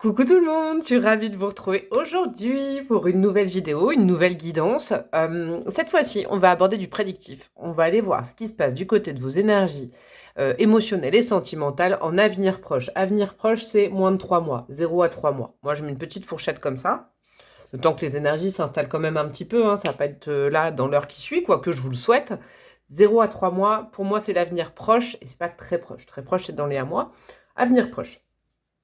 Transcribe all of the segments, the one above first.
Coucou tout le monde, je suis ravie de vous retrouver aujourd'hui pour une nouvelle vidéo, une nouvelle guidance. Cette fois-ci, on va aborder du prédictif. On va aller voir ce qui se passe du côté de vos énergies émotionnelles et sentimentales en avenir proche. Avenir proche, c'est moins de 3 mois, 0 à 3 mois. Moi, je mets une petite fourchette comme ça. Le temps que les énergies s'installent quand même un petit peu, hein, ça va pas être là dans l'heure qui suit, quoique je vous le souhaite. 0 à 3 mois, pour moi, c'est l'avenir proche et c'est pas très proche. Très proche, c'est dans les 1 mois. Avenir proche.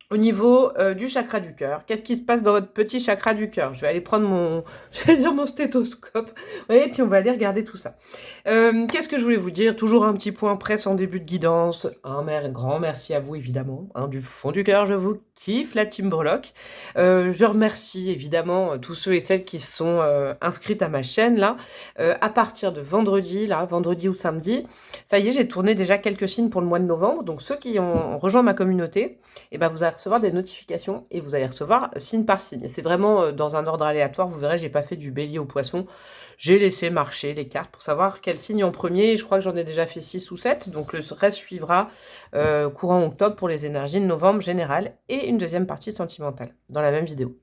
Au niveau du chakra du cœur, qu'est-ce qui se passe dans votre petit chakra du cœur? Je vais aller prendre mon, j'allais dire mon stéthoscope, et puis on va aller regarder tout ça. Qu'est-ce que je voulais vous dire? Toujours un petit point presse en début de guidance. Un grand merci à vous évidemment, hein, du fond du cœur, je vous kiffe la Team Breloque. Je remercie évidemment tous ceux et celles qui sont inscrites à ma chaîne là. À partir de vendredi, vendredi ou samedi, ça y est, j'ai tourné déjà quelques signes pour le mois de novembre. Donc ceux qui ont rejoint ma communauté, et ben vous allez recevoir des notifications et vous allez recevoir signe par signe. Et c'est vraiment dans un ordre aléatoire. Vous verrez, j'ai pas fait du bélier au poisson. J'ai laissé marcher les cartes pour savoir quel signe en premier. Je crois que j'en ai déjà fait 6 ou 7. Donc le reste suivra courant octobre pour les énergies de novembre générales et une deuxième partie sentimentale dans la même vidéo.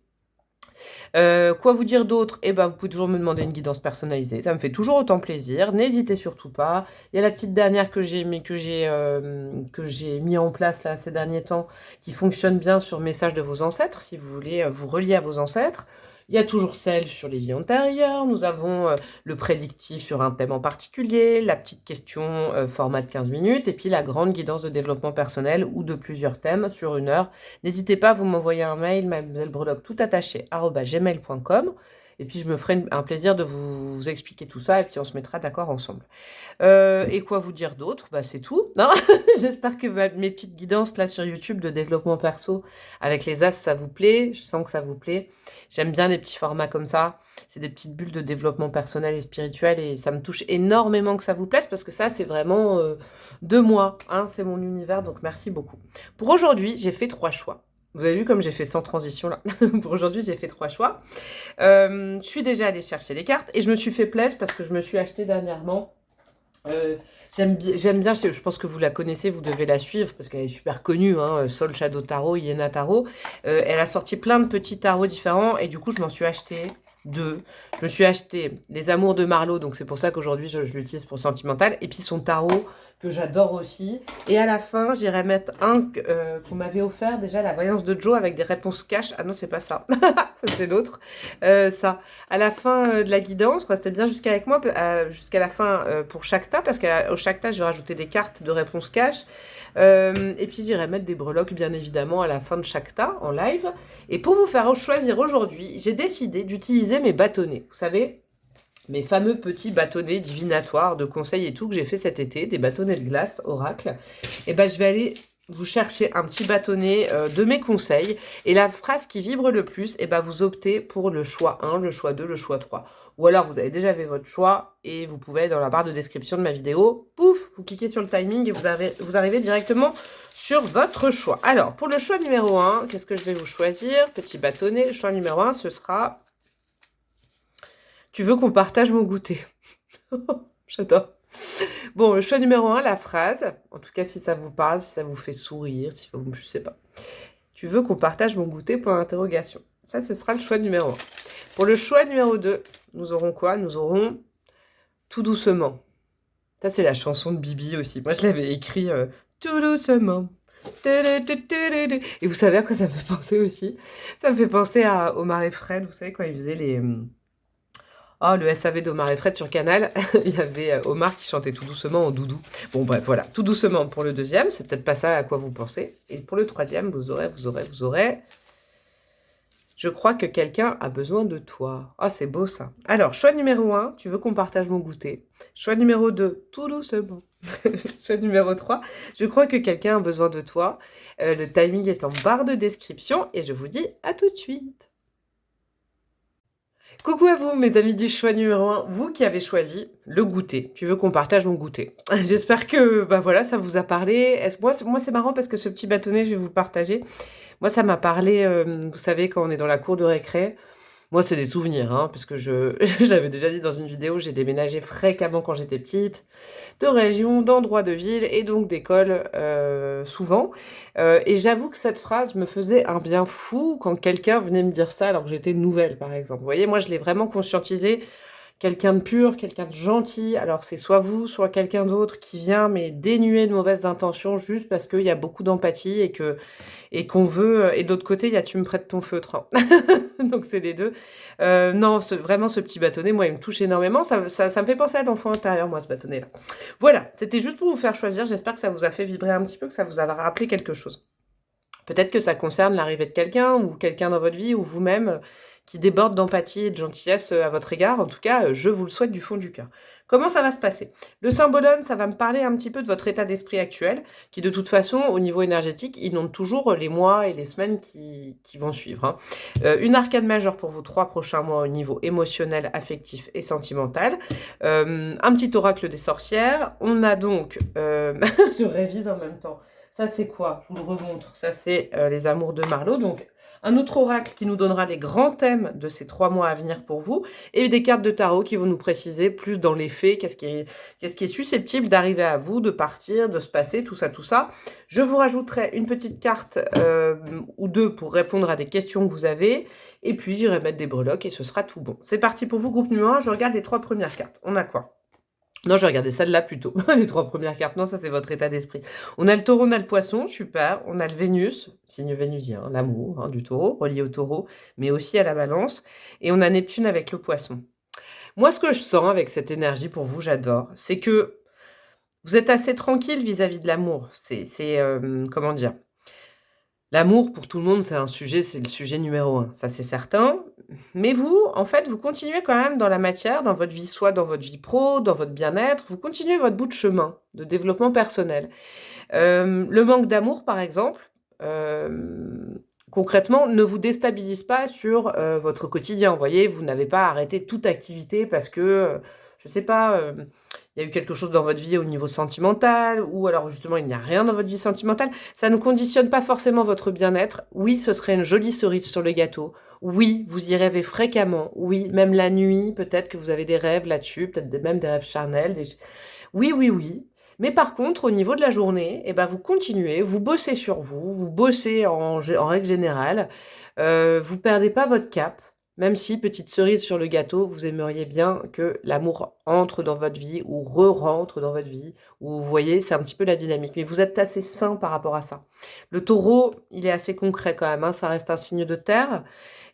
Quoi vous dire d'autre? Eh ben, vous pouvez toujours me demander une guidance personnalisée. Ça me fait toujours autant plaisir. N'hésitez surtout pas. Il y a la petite dernière que j'ai mis en place là ces derniers temps, qui fonctionne bien sur message de vos ancêtres, si vous voulez vous relier à vos ancêtres. Il y a toujours celle sur les vies antérieures. Nous avons le prédictif sur un thème en particulier, la petite question format de 15 minutes, et puis la grande guidance de développement personnel ou de plusieurs thèmes sur 1 heure. N'hésitez pas, vous m'envoyez un mail, mademoisellebreloque tout attaché @gmail.com, et puis je me ferai un plaisir de vous expliquer tout ça, et puis on se mettra d'accord ensemble. Et quoi vous dire d'autre? Bah c'est tout. Non. J'espère que mes petites guidances là sur YouTube de développement perso avec les as, ça vous plaît. Je sens que ça vous plaît. J'aime bien les petits formats comme ça. C'est des petites bulles de développement personnel et spirituel et ça me touche énormément que ça vous plaise parce que ça, c'est vraiment de moi. Hein, c'est mon univers, donc merci beaucoup. Pour aujourd'hui, j'ai fait 3 choix. Vous avez vu comme j'ai fait sans transition là. Pour aujourd'hui, j'ai fait 3 choix. Je suis déjà allée chercher les cartes et je me suis fait plaisir parce que je me suis acheté dernièrement. J'aime bien, je pense que vous la connaissez, vous devez la suivre parce qu'elle est super connue, hein, Soul Shadow Tarot, Iena Tarot. Elle a sorti plein de petits tarots différents et du coup je m'en suis acheté 2. Je me suis acheté les Amours de Marlowe, donc c'est pour ça qu'aujourd'hui je l'utilise pour sentimental, et puis son tarot que j'adore aussi. Et à la fin, j'irai mettre un qu'on m'avait offert, déjà la voyance de Joe avec des réponses cash. Ah non, c'est pas ça, ça c'est l'autre. Ça, à la fin de la guidance, restez bien jusqu'avec moi, jusqu'à la fin pour chaque tas, parce qu'au chaque tas, je vais rajouter des cartes de réponses cash. Et puis j'irai mettre des breloques, bien évidemment, à la fin de chaque tas, en live. Et pour vous faire choisir aujourd'hui, j'ai décidé d'utiliser mes bâtonnets. Vous savez, mes fameux petits bâtonnets divinatoires de conseils et tout que j'ai fait cet été, des bâtonnets de glace, oracle. Et ben je vais aller vous chercher un petit bâtonnet de mes conseils. Et la phrase qui vibre le plus, et ben vous optez pour le choix 1, le choix 2, le choix 3. Ou alors vous avez déjà fait votre choix et vous pouvez, dans la barre de description de ma vidéo, pouf, vous cliquez sur le timing et vous arrivez directement sur votre choix. Alors, pour le choix numéro 1, qu'est-ce que je vais vous choisir? Petit bâtonnet, le choix numéro 1, ce sera... Tu veux qu'on partage mon goûter? J'adore. Bon, le choix numéro 1, la phrase. En tout cas, si ça vous parle, si ça vous fait sourire, si vous, je sais pas. Tu veux qu'on partage mon goûter? Point d'interrogation. Ça, ce sera le choix numéro 1. Pour le choix numéro 2, nous aurons quoi? Nous aurons Tout doucement. Ça, c'est la chanson de Bibi aussi. Moi, je l'avais écrit Tout doucement. Et vous savez à quoi ça me fait penser aussi? Ça me fait penser à Omar et Fred, vous savez, quand ils faisaient les... Oh, le SAV d'Omar et Fred sur Canal, il y avait Omar qui chantait Tout doucement en doudou. Bon, bref, voilà, Tout doucement pour le deuxième, c'est peut-être pas ça à quoi vous pensez. Et pour le troisième, vous aurez... Je crois que quelqu'un a besoin de toi. Ah, c'est beau ça. Alors, choix numéro 1, tu veux qu'on partage mon goûter. Choix numéro 2, tout doucement. Choix numéro 3, je crois que quelqu'un a besoin de toi. Le timing est en barre de description et je vous dis à tout de suite. Coucou à vous, mes amis du choix numéro 1, vous qui avez choisi le goûter. Tu veux qu'on partage mon goûter. J'espère que bah voilà, ça vous a parlé. Moi, c'est marrant parce que ce petit bâtonnet, je vais vous le partager. Moi, ça m'a parlé, vous savez, quand on est dans la cour de récré, Moi, c'est des souvenirs, hein, parce que je l'avais déjà dit dans une vidéo, j'ai déménagé fréquemment quand j'étais petite, de région, d'endroits de ville et donc d'école souvent. Et j'avoue que cette phrase me faisait un bien fou quand quelqu'un venait me dire ça alors que j'étais nouvelle, par exemple. Vous voyez, moi, je l'ai vraiment conscientisé. Quelqu'un de pur, quelqu'un de gentil, alors c'est soit vous, soit quelqu'un d'autre qui vient, mais dénué de mauvaises intentions, juste parce qu'il y a beaucoup d'empathie et qu'on veut. Et de l'autre côté, il y a tu me prêtes ton feutre, hein. Donc c'est les deux. Non, vraiment ce petit bâtonnet, moi, il me touche énormément. Ça me fait penser à l'enfant intérieur, moi, ce bâtonnet-là. Voilà, c'était juste pour vous faire choisir. J'espère que ça vous a fait vibrer un petit peu, que ça vous a rappelé quelque chose. Peut-être que ça concerne l'arrivée de quelqu'un ou quelqu'un dans votre vie ou vous-même qui déborde d'empathie et de gentillesse à votre égard. En tout cas, je vous le souhaite du fond du cœur. Comment ça va se passer? Le symbolone, ça va me parler un petit peu de votre état d'esprit actuel, qui de toute façon, au niveau énergétique, inonde toujours les mois et les semaines qui vont suivre, hein. Une arcane majeure pour vos 3 prochains mois au niveau émotionnel, affectif et sentimental. Un petit oracle des sorcières. On a donc... je révise en même temps. Ça, c'est quoi? Je vous le remontre. Ça, c'est les amours de Marlowe. Donc, un autre oracle qui nous donnera les grands thèmes de ces 3 mois à venir pour vous. Et des cartes de tarot qui vont nous préciser plus dans les faits qu'est-ce qui est susceptible d'arriver à vous, de partir, de se passer, tout ça, tout ça. Je vous rajouterai une petite carte ou deux pour répondre à des questions que vous avez. Et puis, j'irai mettre des breloques et ce sera tout bon. C'est parti pour vous, groupe numéro 1. Je regarde les 3 premières cartes. On a quoi? Non, je vais regarder celle-là plutôt. Les 3 premières cartes. Non, ça, c'est votre état d'esprit. On a le taureau, on a le poisson. Super. On a le Vénus, signe vénusien, l'amour du taureau, relié au taureau, mais aussi à la balance. Et on a Neptune avec le poisson. Moi, ce que je sens avec cette énergie pour vous, j'adore, c'est que vous êtes assez tranquille vis-à-vis de l'amour. Comment dire? L'amour, pour tout le monde, c'est le sujet numéro 1, ça c'est certain. Mais vous, en fait, vous continuez quand même dans la matière, dans votre vie, soit dans votre vie pro, dans votre bien-être, vous continuez votre bout de chemin de développement personnel. Le manque d'amour, par exemple, concrètement, ne vous déstabilise pas sur votre quotidien. Vous voyez, vous n'avez pas arrêté toute activité parce que, je sais pas, il y a eu quelque chose dans votre vie au niveau sentimental, ou alors justement il n'y a rien dans votre vie sentimentale. Ça ne conditionne pas forcément votre bien-être. Oui, ce serait une jolie cerise sur le gâteau. Oui, vous y rêvez fréquemment. Oui, même la nuit, peut-être que vous avez des rêves là-dessus, peut-être même des rêves charnels. Oui, oui, oui. Mais par contre, au niveau de la journée, eh ben, vous continuez, vous bossez sur vous, vous bossez en règle générale, vous perdez pas votre cap, même si, petite cerise sur le gâteau, vous aimeriez bien que l'amour entre dans votre vie ou re-rentre dans votre vie, ou vous voyez, c'est un petit peu la dynamique. Mais vous êtes assez sain par rapport à ça. Le taureau, il est assez concret quand même, hein, ça reste un signe de terre.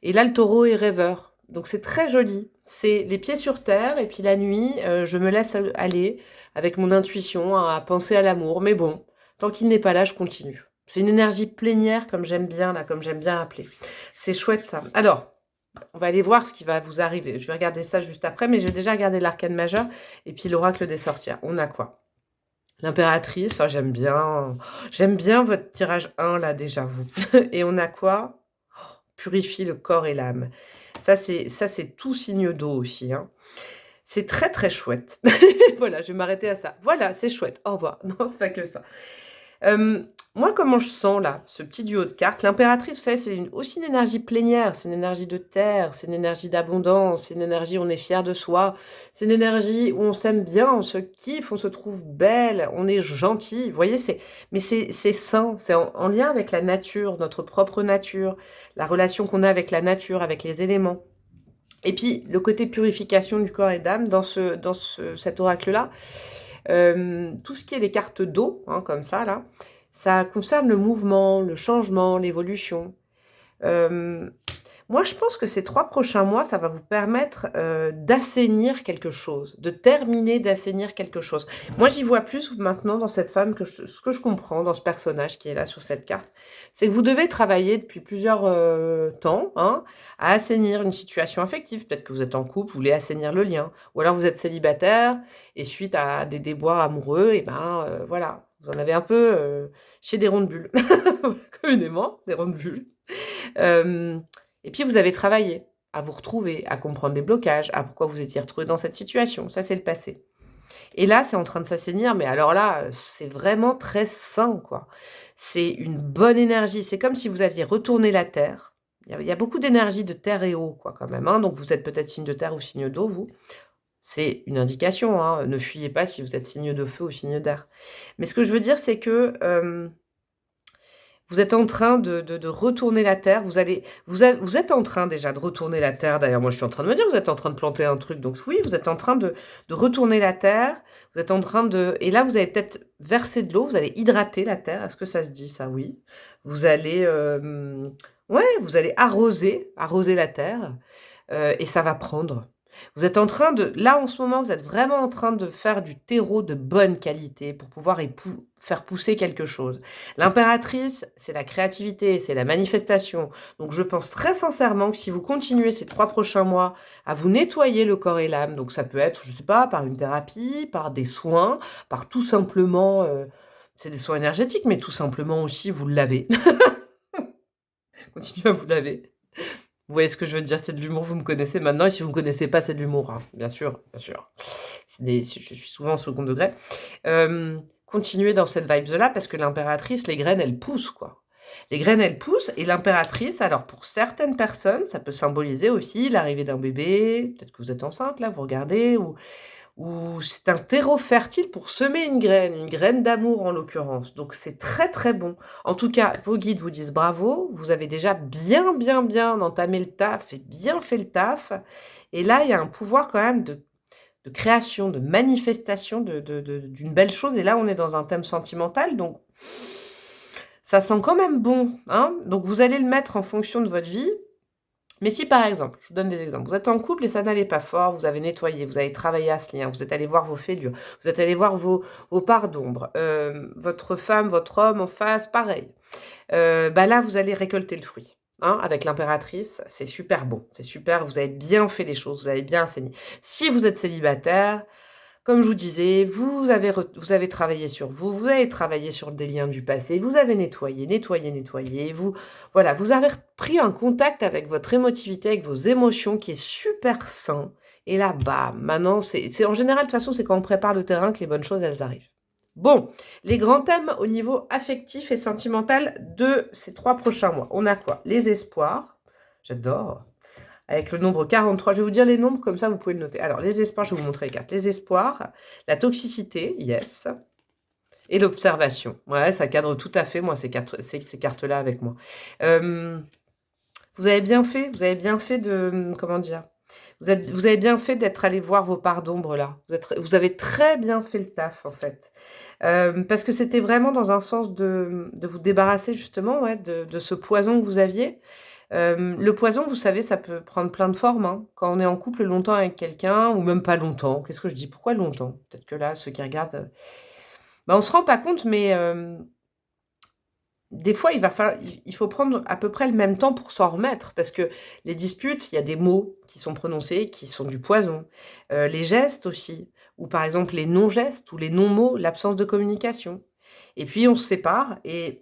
Et là, le taureau est rêveur. Donc c'est très joli. C'est les pieds sur terre, et puis la nuit, je me laisse aller avec mon intuition à penser à l'amour. Mais bon, tant qu'il n'est pas là, je continue. C'est une énergie plénière, comme j'aime bien, là, comme j'aime bien appeler. C'est chouette, ça. Alors, on va aller voir ce qui va vous arriver. Je vais regarder ça juste après, mais j'ai déjà regardé l'arcane majeur et puis l'oracle des sorcières. On a quoi? L'impératrice, oh, j'aime bien. J'aime bien votre tirage 1, là, déjà, vous. Et on a quoi? Purifie le corps et l'âme. Ça, c'est tout signe d'eau aussi, hein. C'est très, très chouette. Voilà, je vais m'arrêter à ça. Voilà, c'est chouette. Au revoir. Non, c'est pas que ça. Moi, comment je sens, là, ce petit duo de cartes? L'impératrice, vous savez, c'est aussi une énergie plénière, c'est une énergie de terre, c'est une énergie d'abondance, c'est une énergie où on est fier de soi, c'est une énergie où on s'aime bien, on se kiffe, on se trouve belle, on est gentil. Vous voyez, c'est sain, c'est en lien avec la nature, notre propre nature, la relation qu'on a avec la nature, avec les éléments. Et puis, le côté purification du corps et d'âme, dans cet oracle-là, tout ce qui est les cartes d'eau, hein, comme ça, là, ça concerne le mouvement, le changement, l'évolution. Moi, je pense que ces 3 prochains mois, ça va vous permettre d'assainir quelque chose, de terminer d'assainir quelque chose. Moi, j'y vois plus maintenant dans cette femme, ce que je comprends dans ce personnage qui est là sur cette carte, c'est que vous devez travailler depuis plusieurs temps, hein, à assainir une situation affective. Peut-être que vous êtes en couple, vous voulez assainir le lien, ou alors vous êtes célibataire, et suite à des déboires amoureux, et ben voilà, vous en avez un peu chez des ronds de bulles, communément, des ronds de bulles. Et puis vous avez travaillé à vous retrouver, à comprendre les blocages, à pourquoi vous étiez retrouvé dans cette situation. Ça, c'est le passé. Et là, c'est en train de s'assainir, mais alors là, c'est vraiment très sain, quoi. C'est une bonne énergie. C'est comme si vous aviez retourné la terre, Il y a beaucoup d'énergie de terre et eau, quoi, quand même, hein. Donc vous êtes peut-être signe de terre ou signe d'eau, vous. C'est une indication, hein. Ne fuyez pas si vous êtes signe de feu ou signe d'air. Mais ce que je veux dire, c'est que vous êtes en train de retourner la terre. Vous êtes en train déjà de retourner la terre. D'ailleurs, moi, je suis en train de me dire, vous êtes en train de planter un truc. Donc oui, vous êtes en train de retourner la terre. Vous êtes en train de... Et là, vous allez peut-être verser de l'eau. Vous allez hydrater la terre. Est-ce que ça se dit, ça? Oui. Vous allez... ouais, vous allez arroser la terre. Et ça va prendre. Vous êtes en train de... Là, en ce moment, vous êtes vraiment en train de faire du terreau de bonne qualité pour pouvoir faire pousser quelque chose. L'impératrice, c'est la créativité, c'est la manifestation. Donc, je pense très sincèrement que si vous continuez ces 3 prochains mois à vous nettoyer le corps et l'âme, donc ça peut être, je sais pas, par une thérapie, par des soins, par tout simplement... c'est des soins énergétiques, mais tout simplement aussi, vous le lavez. Continuez à vous laver. Vous voyez ce que je veux dire, c'est de l'humour, vous me connaissez maintenant, et si vous ne me connaissez pas, c'est de l'humour, hein. Bien sûr, bien sûr. Je suis souvent en second degré. Continuez dans cette vibes-là, parce que l'impératrice, les graines, elles poussent, quoi. Les graines, elles poussent, et l'impératrice, alors pour certaines personnes, ça peut symboliser aussi l'arrivée d'un bébé, peut-être que vous êtes enceinte, là, vous regardez, ou c'est un terreau fertile pour semer une graine d'amour en l'occurrence. Donc c'est très très bon. En tout cas, vos guides vous disent bravo, vous avez déjà bien entamé le taf et bien fait le taf. Et là, il y a un pouvoir quand même de création, de manifestation d'une belle chose. Et là, on est dans un thème sentimental, donc ça sent quand même bon, hein. Donc vous allez le mettre en fonction de votre vie. Mais si par exemple, je vous donne des exemples, vous êtes en couple et ça n'allait pas fort, vous avez nettoyé, vous avez travaillé à ce lien, vous êtes allé voir vos fêlures, vous êtes allé voir vos parts d'ombre, votre femme, votre homme en face, pareil. Bah là, vous allez récolter le fruit. Hein, avec l'impératrice, c'est super bon, c'est super, vous avez bien fait les choses, vous avez bien enseigné. Si vous êtes célibataire, comme je vous disais, vous avez travaillé sur vous, vous avez travaillé sur des liens du passé, vous avez nettoyé, voilà, vous avez pris un contact avec votre émotivité, avec vos émotions qui est super sain. Et là, bam, maintenant, c'est en général, de toute façon, c'est quand on prépare le terrain que les bonnes choses, elles arrivent. Bon, les grands thèmes au niveau affectif et sentimental de ces 3 prochains mois. On a quoi? Les espoirs, j'adore. Avec le nombre 43. Je vais vous dire les nombres, comme ça vous pouvez le noter. Alors, les espoirs, je vais vous montrer les cartes. Les espoirs, la toxicité, yes, et l'observation. Ouais, ça cadre tout à fait, moi, ces cartes-là avec moi. Vous avez bien fait de... Comment dire? Vous avez bien fait d'être allé voir vos parts d'ombre, là. Vous avez très bien fait le taf, en fait. Parce que c'était vraiment dans un sens de vous débarrasser, justement, ouais, de ce poison que vous aviez. Le poison, vous savez, ça peut prendre plein de formes, hein. Quand on est en couple longtemps avec quelqu'un, ou même pas longtemps. Qu'est-ce que je dis? Pourquoi longtemps? Peut-être que là, ceux qui regardent... Bah, on se rend pas compte, mais des fois, il faut prendre à peu près le même temps pour s'en remettre. Parce que les disputes, il y a des mots qui sont prononcés, qui sont du poison. Les gestes aussi. Ou par exemple, les non-gestes, ou les non-mots, l'absence de communication. Et puis, on se sépare, et...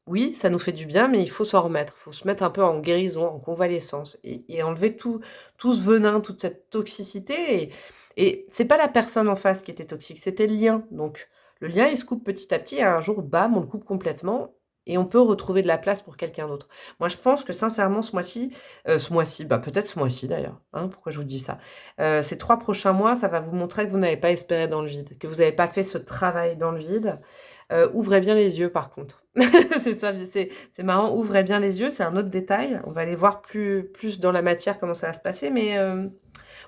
Oui, ça nous fait du bien, mais il faut s'en remettre. Il faut se mettre un peu en guérison, en convalescence, et enlever tout ce venin, toute cette toxicité. Et c'est pas la personne en face qui était toxique, c'était le lien. Donc, le lien, il se coupe petit à petit, et un jour, bam, on le coupe complètement, et on peut retrouver de la place pour quelqu'un d'autre. Moi, je pense que sincèrement, ce mois-ci, bah, peut-être ce mois-ci d'ailleurs, hein, pourquoi je vous dis ça, ces 3 prochains mois, ça va vous montrer que vous n'avez pas espéré dans le vide, que vous n'avez pas fait ce travail dans le vide. Ouvrez bien les yeux par contre. C'est ça, c'est marrant, ouvrez bien les yeux, c'est un autre détail. On va aller voir plus dans la matière comment ça va se passer, mais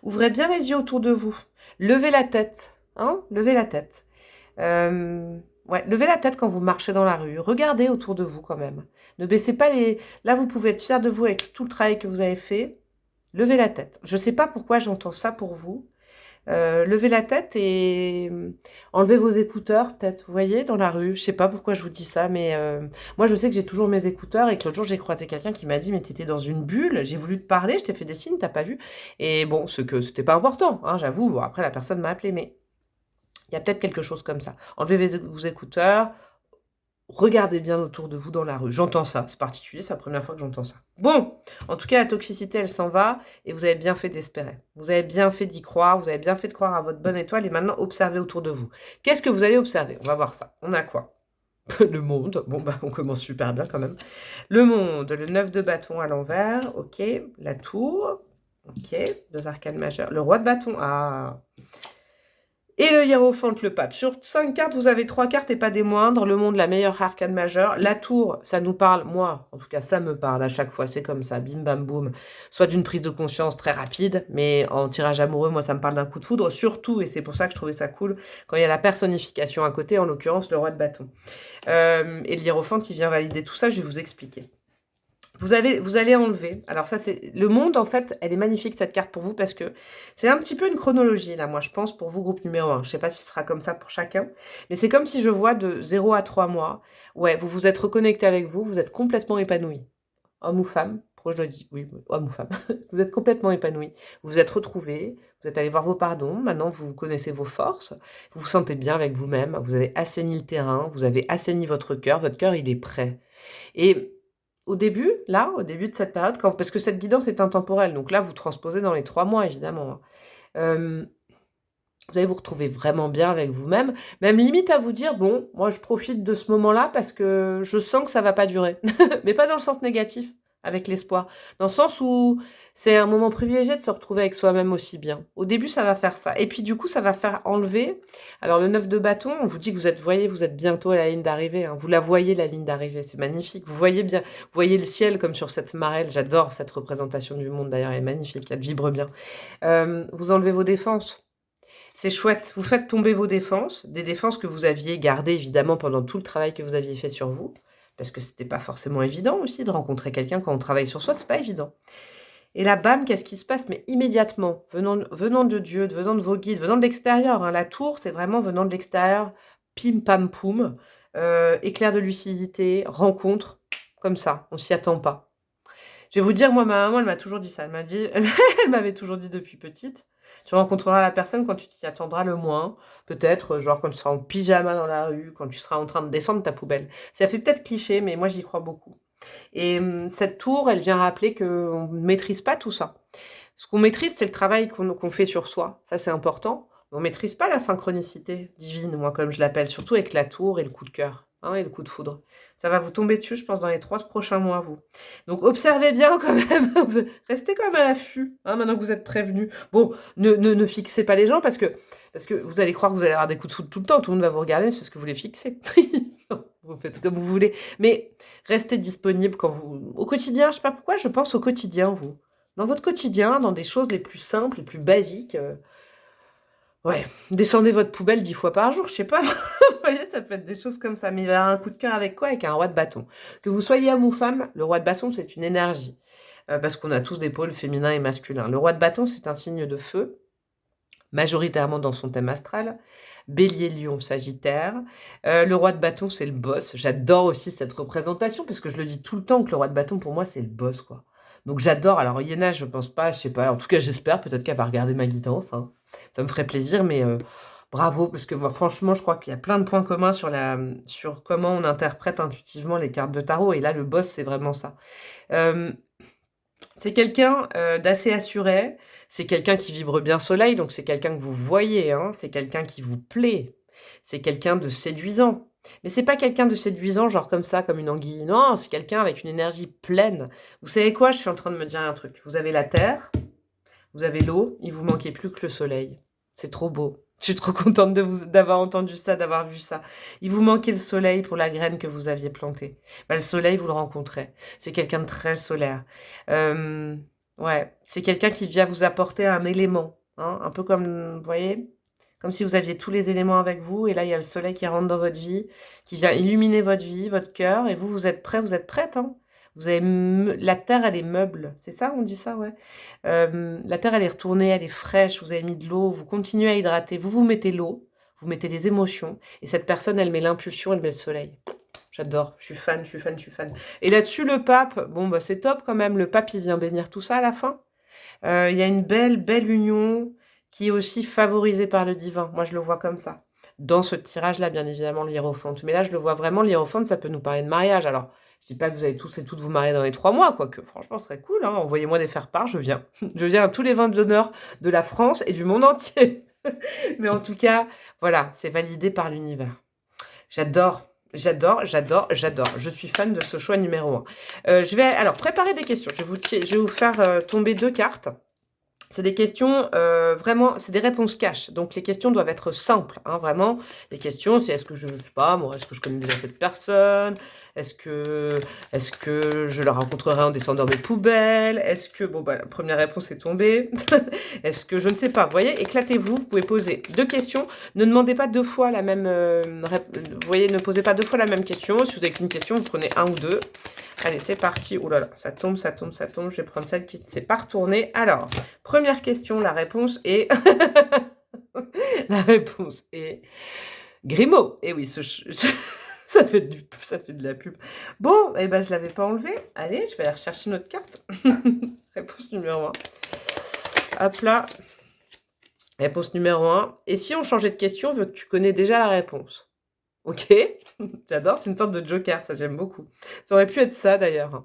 ouvrez bien les yeux autour de vous. Levez la tête, hein, levez la tête. Ouais, levez la tête quand vous marchez dans la rue. Regardez autour de vous quand même. Ne baissez pas les... Là, vous pouvez être fiers de vous avec tout le travail que vous avez fait. Levez la tête. Je ne sais pas pourquoi j'entends ça pour vous. Levez la tête et enlevez vos écouteurs, peut-être, vous voyez, dans la rue. Je sais pas pourquoi je vous dis ça, mais moi, je sais que j'ai toujours mes écouteurs et que l'autre jour, j'ai croisé quelqu'un qui m'a dit « Mais t'étais dans une bulle, j'ai voulu te parler, je t'ai fait des signes, t'as pas vu ?» Et bon, c'était pas important, hein, j'avoue. Bon, après, la personne m'a appelé, mais il y a peut-être quelque chose comme ça. Enlevez vos écouteurs, regardez bien autour de vous dans la rue. J'entends ça, c'est particulier, c'est la première fois que j'entends ça. Bon, en tout cas, la toxicité, elle s'en va, et vous avez bien fait d'espérer. Vous avez bien fait d'y croire, vous avez bien fait de croire à votre bonne étoile, et maintenant, observez autour de vous. Qu'est-ce que vous allez observer? On va voir ça. On a quoi? Le monde, bon bah on commence super bien quand même. Le monde, le 9 de bâton à l'envers, ok. La tour, ok. 2 arcanes majeures. Le roi de bâton, ah. Et le hiérophante, le pape. Sur 5 cartes, vous avez 3 cartes et pas des moindres. Le monde, la meilleure arcane majeure. La tour, ça nous parle, moi, en tout cas, ça me parle à chaque fois. C'est comme ça, bim bam boum. Soit d'une prise de conscience très rapide, mais en tirage amoureux, moi, ça me parle d'un coup de foudre. Surtout, et c'est pour ça que je trouvais ça cool, quand il y a la personnification à côté, en l'occurrence, le roi de bâton. Et le hiérophante qui vient valider tout ça, je vais vous expliquer. Vous allez enlever. Alors ça, c'est le monde, en fait, elle est magnifique, cette carte, pour vous, parce que c'est un petit peu une chronologie, là, moi, je pense, pour vous, groupe numéro 1. Je sais pas si ce sera comme ça pour chacun, mais c'est comme si je vois de 0 à 3 mois. Ouais, vous vous êtes reconnecté avec vous, vous êtes complètement épanoui. Homme ou femme, pourquoi je dois dire oui, homme ou femme. Vous êtes complètement épanoui. Vous vous êtes retrouvés, vous êtes allé voir vos pardons, maintenant vous connaissez vos forces, vous vous sentez bien avec vous-même, vous avez assaini le terrain, vous avez assaini votre cœur, il est prêt. Et au début, là, au début de cette période, parce que cette guidance est intemporelle, donc là, vous transposez dans les 3 mois, évidemment. Hein. Vous allez vous retrouver vraiment bien avec vous-même, même limite à vous dire, bon, moi je profite de ce moment-là parce que je sens que ça va pas durer. Mais pas dans le sens négatif, avec l'espoir. Dans le sens où c'est un moment privilégié de se retrouver avec soi-même aussi bien. Au début, ça va faire ça. Et puis du coup, ça va faire enlever. Alors le 9 de bâton, on vous dit que vous êtes bientôt à la ligne d'arrivée. Hein. Vous la voyez, la ligne d'arrivée, c'est magnifique. Vous voyez bien, vous voyez le ciel comme sur cette marelle. J'adore cette représentation du monde d'ailleurs, elle est magnifique, elle vibre bien. Vous enlevez vos défenses. C'est chouette, vous faites tomber vos défenses, des défenses que vous aviez gardées évidemment pendant tout le travail que vous aviez fait sur vous, parce que c'était pas forcément évident aussi de rencontrer quelqu'un quand on travaille sur soi, c'est pas évident. Et là, bam, qu'est-ce qui se passe? Mais immédiatement, venant de Dieu, venant de vos guides, venant de l'extérieur, hein, la tour, c'est vraiment venant de l'extérieur, pim pam poum, éclair de lucidité, rencontre, comme ça, on s'y attend pas. Je vais vous dire, moi, ma maman, elle m'a toujours dit ça, elle m'avait toujours dit depuis petite, tu rencontreras la personne quand tu t'y attendras le moins. Peut-être, genre quand tu seras en pyjama dans la rue, quand tu seras en train de descendre ta poubelle. Ça fait peut-être cliché, mais moi j'y crois beaucoup. Et cette tour, elle vient rappeler qu'on ne maîtrise pas tout ça. Ce qu'on maîtrise, c'est le travail qu'on fait sur soi. Ça, c'est important. On ne maîtrise pas la synchronicité divine, moi, comme je l'appelle, surtout avec la tour et le coup de cœur, hein, et le coup de foudre. Ça va vous tomber dessus, je pense, dans les 3 prochains mois, vous. Donc, observez bien quand même. Restez quand même à l'affût, hein, maintenant que vous êtes prévenus. Bon, ne fixez pas les gens parce que vous allez croire que vous allez avoir des coups de foudre tout le temps. Tout le monde va vous regarder, mais c'est parce que vous les fixez. Vous faites comme vous voulez. Mais restez disponible quand vous... Au quotidien, je sais pas pourquoi, je pense au quotidien, vous. Dans votre quotidien, dans des choses les plus simples, les plus basiques. Ouais, descendez votre poubelle 10 fois par jour, je sais pas. Vous voyez, ça peut être des choses comme ça. Mais il va y avoir un coup de cœur avec quoi? Avec un roi de bâton. Que vous soyez homme ou femme, le roi de bâton, c'est une énergie. Parce qu'on a tous des pôles féminins et masculins. Le roi de bâton, c'est un signe de feu, majoritairement dans son thème astral. Bélier, Lion, Sagittaire. Le roi de bâton, c'est le boss. J'adore aussi cette représentation, parce que je le dis tout le temps que le roi de bâton, pour moi, c'est le boss, quoi. Donc j'adore. Alors Iéna, je pense pas, je sais pas. En tout cas, j'espère. Peut-être qu'elle va regarder ma guidance. Hein. Ça me ferait plaisir, mais bravo, parce que moi, franchement, je crois qu'il y a plein de points communs sur comment on interprète intuitivement les cartes de tarot. Et là, le boss, c'est vraiment ça. C'est quelqu'un d'assez assuré. C'est quelqu'un qui vibre bien soleil, donc c'est quelqu'un que vous voyez. Hein, c'est quelqu'un qui vous plaît. C'est quelqu'un de séduisant. Mais c'est pas quelqu'un de séduisant, genre comme ça, comme une anguille. Non, c'est quelqu'un avec une énergie pleine. Vous savez quoi? Je suis en train de me dire un truc. Vous avez la terre, vous avez l'eau, il vous manquait plus que le soleil. C'est trop beau. Je suis trop contente d'avoir entendu ça, d'avoir vu ça. Il vous manquait le soleil pour la graine que vous aviez plantée. Bah, le soleil, vous le rencontrez. C'est quelqu'un de très solaire. Ouais, c'est quelqu'un qui vient vous apporter un élément. Hein, un peu comme, vous voyez, comme si vous aviez tous les éléments avec vous. Et là, il y a le soleil qui rentre dans votre vie, qui vient illuminer votre vie, votre cœur. Et vous êtes prêts, vous êtes prête. Hein. Vous avez la terre, elle est meuble. C'est ça, on dit ça, ouais. La terre, elle est retournée, elle est fraîche. Vous avez mis de l'eau, vous continuez à hydrater. Vous mettez l'eau, vous mettez les émotions. Et cette personne, elle met l'impulsion, elle met le soleil. J'adore, je suis fan, je suis fan, je suis fan. Et là-dessus, le pape, bon, bah c'est top quand même. Le pape, il vient bénir tout ça à la fin. Il y a une belle, belle union qui est aussi favorisée par le divin. Moi, je le vois comme ça. Dans ce tirage-là, bien évidemment, l'hiérophante. Mais là, je le vois vraiment, l'hiérophante, ça peut nous parler de mariage. Alors, je dis pas que vous allez tous et toutes vous marier dans les 3 mois, quoique franchement, ce serait cool. Hein. Envoyez-moi des faire-part, je viens. Je viens à tous les vins d'honneur de la France et du monde entier. Mais en tout cas, voilà, c'est validé par l'univers. J'adore. J'adore, j'adore, j'adore. Je suis fan de ce choix numéro 1. Je vais alors préparer des questions. Je vais vous faire tomber 2 cartes. C'est des questions, vraiment, c'est des réponses cash. Donc, les questions doivent être simples, hein, vraiment. Les questions, c'est est-ce que je sais pas, moi, est-ce que je connais déjà cette personne? Est-ce que je la rencontrerai en descendant mes poubelles? Est-ce que, bon, bah, la première réponse est tombée. Est-ce que, je ne sais pas, vous voyez, éclatez-vous, vous pouvez poser 2 questions. Ne demandez pas 2 fois la même, vous voyez, ne posez pas 2 fois la même question. Si vous avez qu'une question, vous prenez 1 ou 2. Allez, c'est parti. Ouh là là, ça tombe, ça tombe, ça tombe. Je vais prendre celle qui ne s'est pas retournée. Alors, première question, la réponse est... la réponse est... Grimaud. Et oui, ça fait de la pub. Bon, eh ben, je ne l'avais pas enlevé. Allez, je vais aller rechercher notre carte. Réponse numéro 1. Hop là. Réponse numéro 1. Et si on changeait de question, vu que tu connais déjà la réponse? Ok, j'adore, c'est une sorte de joker, ça j'aime beaucoup. Ça aurait pu être ça d'ailleurs.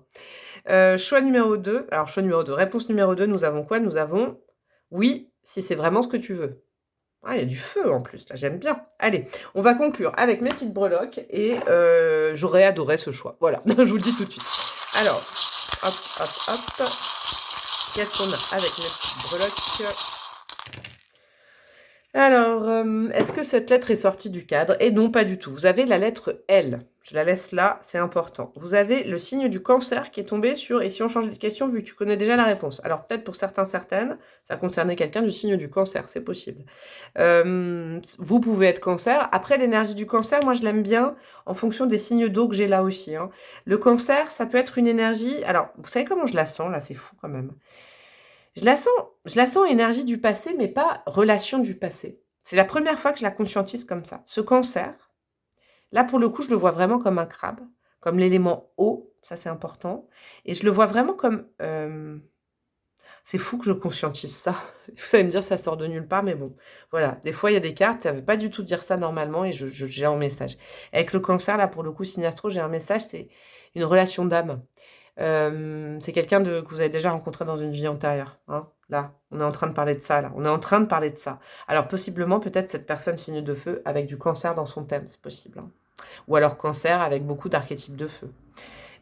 Choix numéro 2, alors choix numéro 2, réponse numéro 2, nous avons quoi? Nous avons oui, si c'est vraiment ce que tu veux. Ah, il y a du feu en plus, là j'aime bien. Allez, on va conclure avec mes petites breloques et j'aurais adoré ce choix. Voilà, je vous le dis tout de suite. Alors, hop, hop, hop. Qu'est-ce qu'on a avec mes petites breloques? Alors, est-ce que cette lettre est sortie du cadre? Et non, pas du tout. Vous avez la lettre L. Je la laisse là, c'est important. Vous avez le signe du cancer qui est tombé sur... Et si on change de question, vu que tu connais déjà la réponse. Alors, peut-être pour certains, certaines, ça concernait quelqu'un du signe du cancer, c'est possible. Vous pouvez être cancer. Après, l'énergie du cancer, moi, je l'aime bien en fonction des signes d'eau que j'ai là aussi, hein. Le cancer, ça peut être une énergie... Alors, vous savez comment je la sens, là? C'est fou, quand même. Je la sens énergie du passé, mais pas relation du passé. C'est la première fois que je la conscientise comme ça. Ce cancer, là, pour le coup, je le vois vraiment comme un crabe, comme l'élément eau, ça c'est important. Et je le vois vraiment comme... c'est fou que je conscientise ça. Vous allez me dire, ça sort de nulle part, mais bon. Voilà, des fois, il y a des cartes, ça ne veut pas du tout dire ça normalement, et j'ai un message. Avec le cancer, là, pour le coup, signe astro, j'ai un message, c'est une relation d'âme. C'est quelqu'un que vous avez déjà rencontré dans une vie antérieure, hein. Là, on est en train de parler de ça, là. On est en train de parler de ça. Alors, possiblement, peut-être cette personne signe de feu avec du cancer dans son thème, c'est possible, hein. Ou alors cancer avec beaucoup d'archétypes de feu.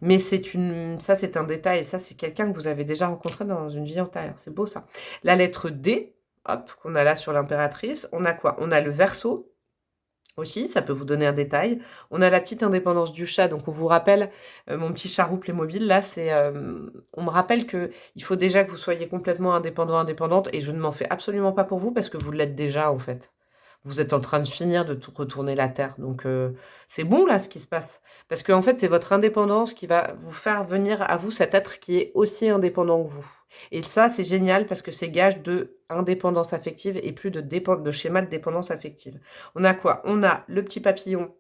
Mais ça, c'est un détail. Et ça, c'est quelqu'un que vous avez déjà rencontré dans une vie antérieure. C'est beau, ça. La lettre D, hop, qu'on a là sur l'impératrice. On a quoi? On a le Verseau aussi, ça peut vous donner un détail. On a la petite indépendance du chat, donc on vous rappelle, mon petit charou Playmobil, là, c'est, on me rappelle que il faut déjà que vous soyez complètement indépendant, indépendante, et je ne m'en fais absolument pas pour vous, parce que vous l'êtes déjà, en fait. Vous êtes en train de finir de tout retourner la terre, donc c'est bon, là, ce qui se passe. Parce qu'en fait, c'est votre indépendance qui va vous faire venir à vous cet être qui est aussi indépendant que vous. Et ça, c'est génial parce que c'est gage de indépendance affective et plus de schéma de dépendance affective. On a quoi? On a le petit papillon.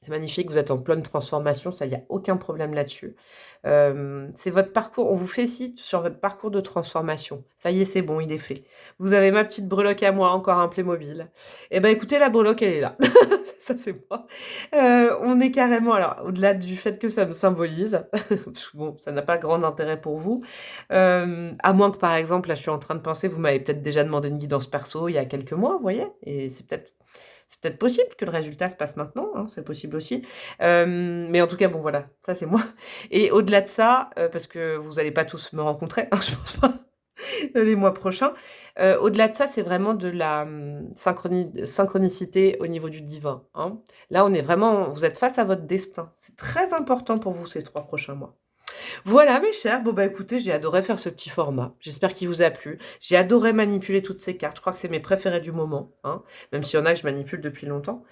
C'est magnifique, vous êtes en pleine transformation, ça, il n'y a aucun problème là-dessus. C'est votre parcours, on vous félicite sur votre parcours de transformation. Ça y est, c'est bon, il est fait. Vous avez ma petite breloque à moi, encore un Playmobil. Eh ben écoutez, la breloque, elle est là. Ça, c'est moi. On est carrément, alors, au-delà du fait que ça me symbolise, bon, ça n'a pas grand intérêt pour vous, à moins que, par exemple, là, je suis en train de penser, vous m'avez peut-être déjà demandé une guidance perso il y a quelques mois, vous voyez, et c'est peut-être possible que le résultat se passe maintenant, hein, c'est possible aussi. Mais en tout cas, bon, voilà, ça c'est moi. Et au-delà de ça, parce que vous n'allez pas tous me rencontrer, hein, je pense pas, les mois prochains. Au-delà de ça, c'est vraiment de la synchronicité au niveau du divin, hein. Là, vous êtes face à votre destin. C'est très important pour vous ces 3 prochains mois. Voilà mes chers, bon bah écoutez, j'ai adoré faire ce petit format, j'espère qu'il vous a plu. J'ai adoré manipuler toutes ces cartes, je crois que c'est mes préférés du moment, hein, même s'il y en a que je manipule depuis longtemps.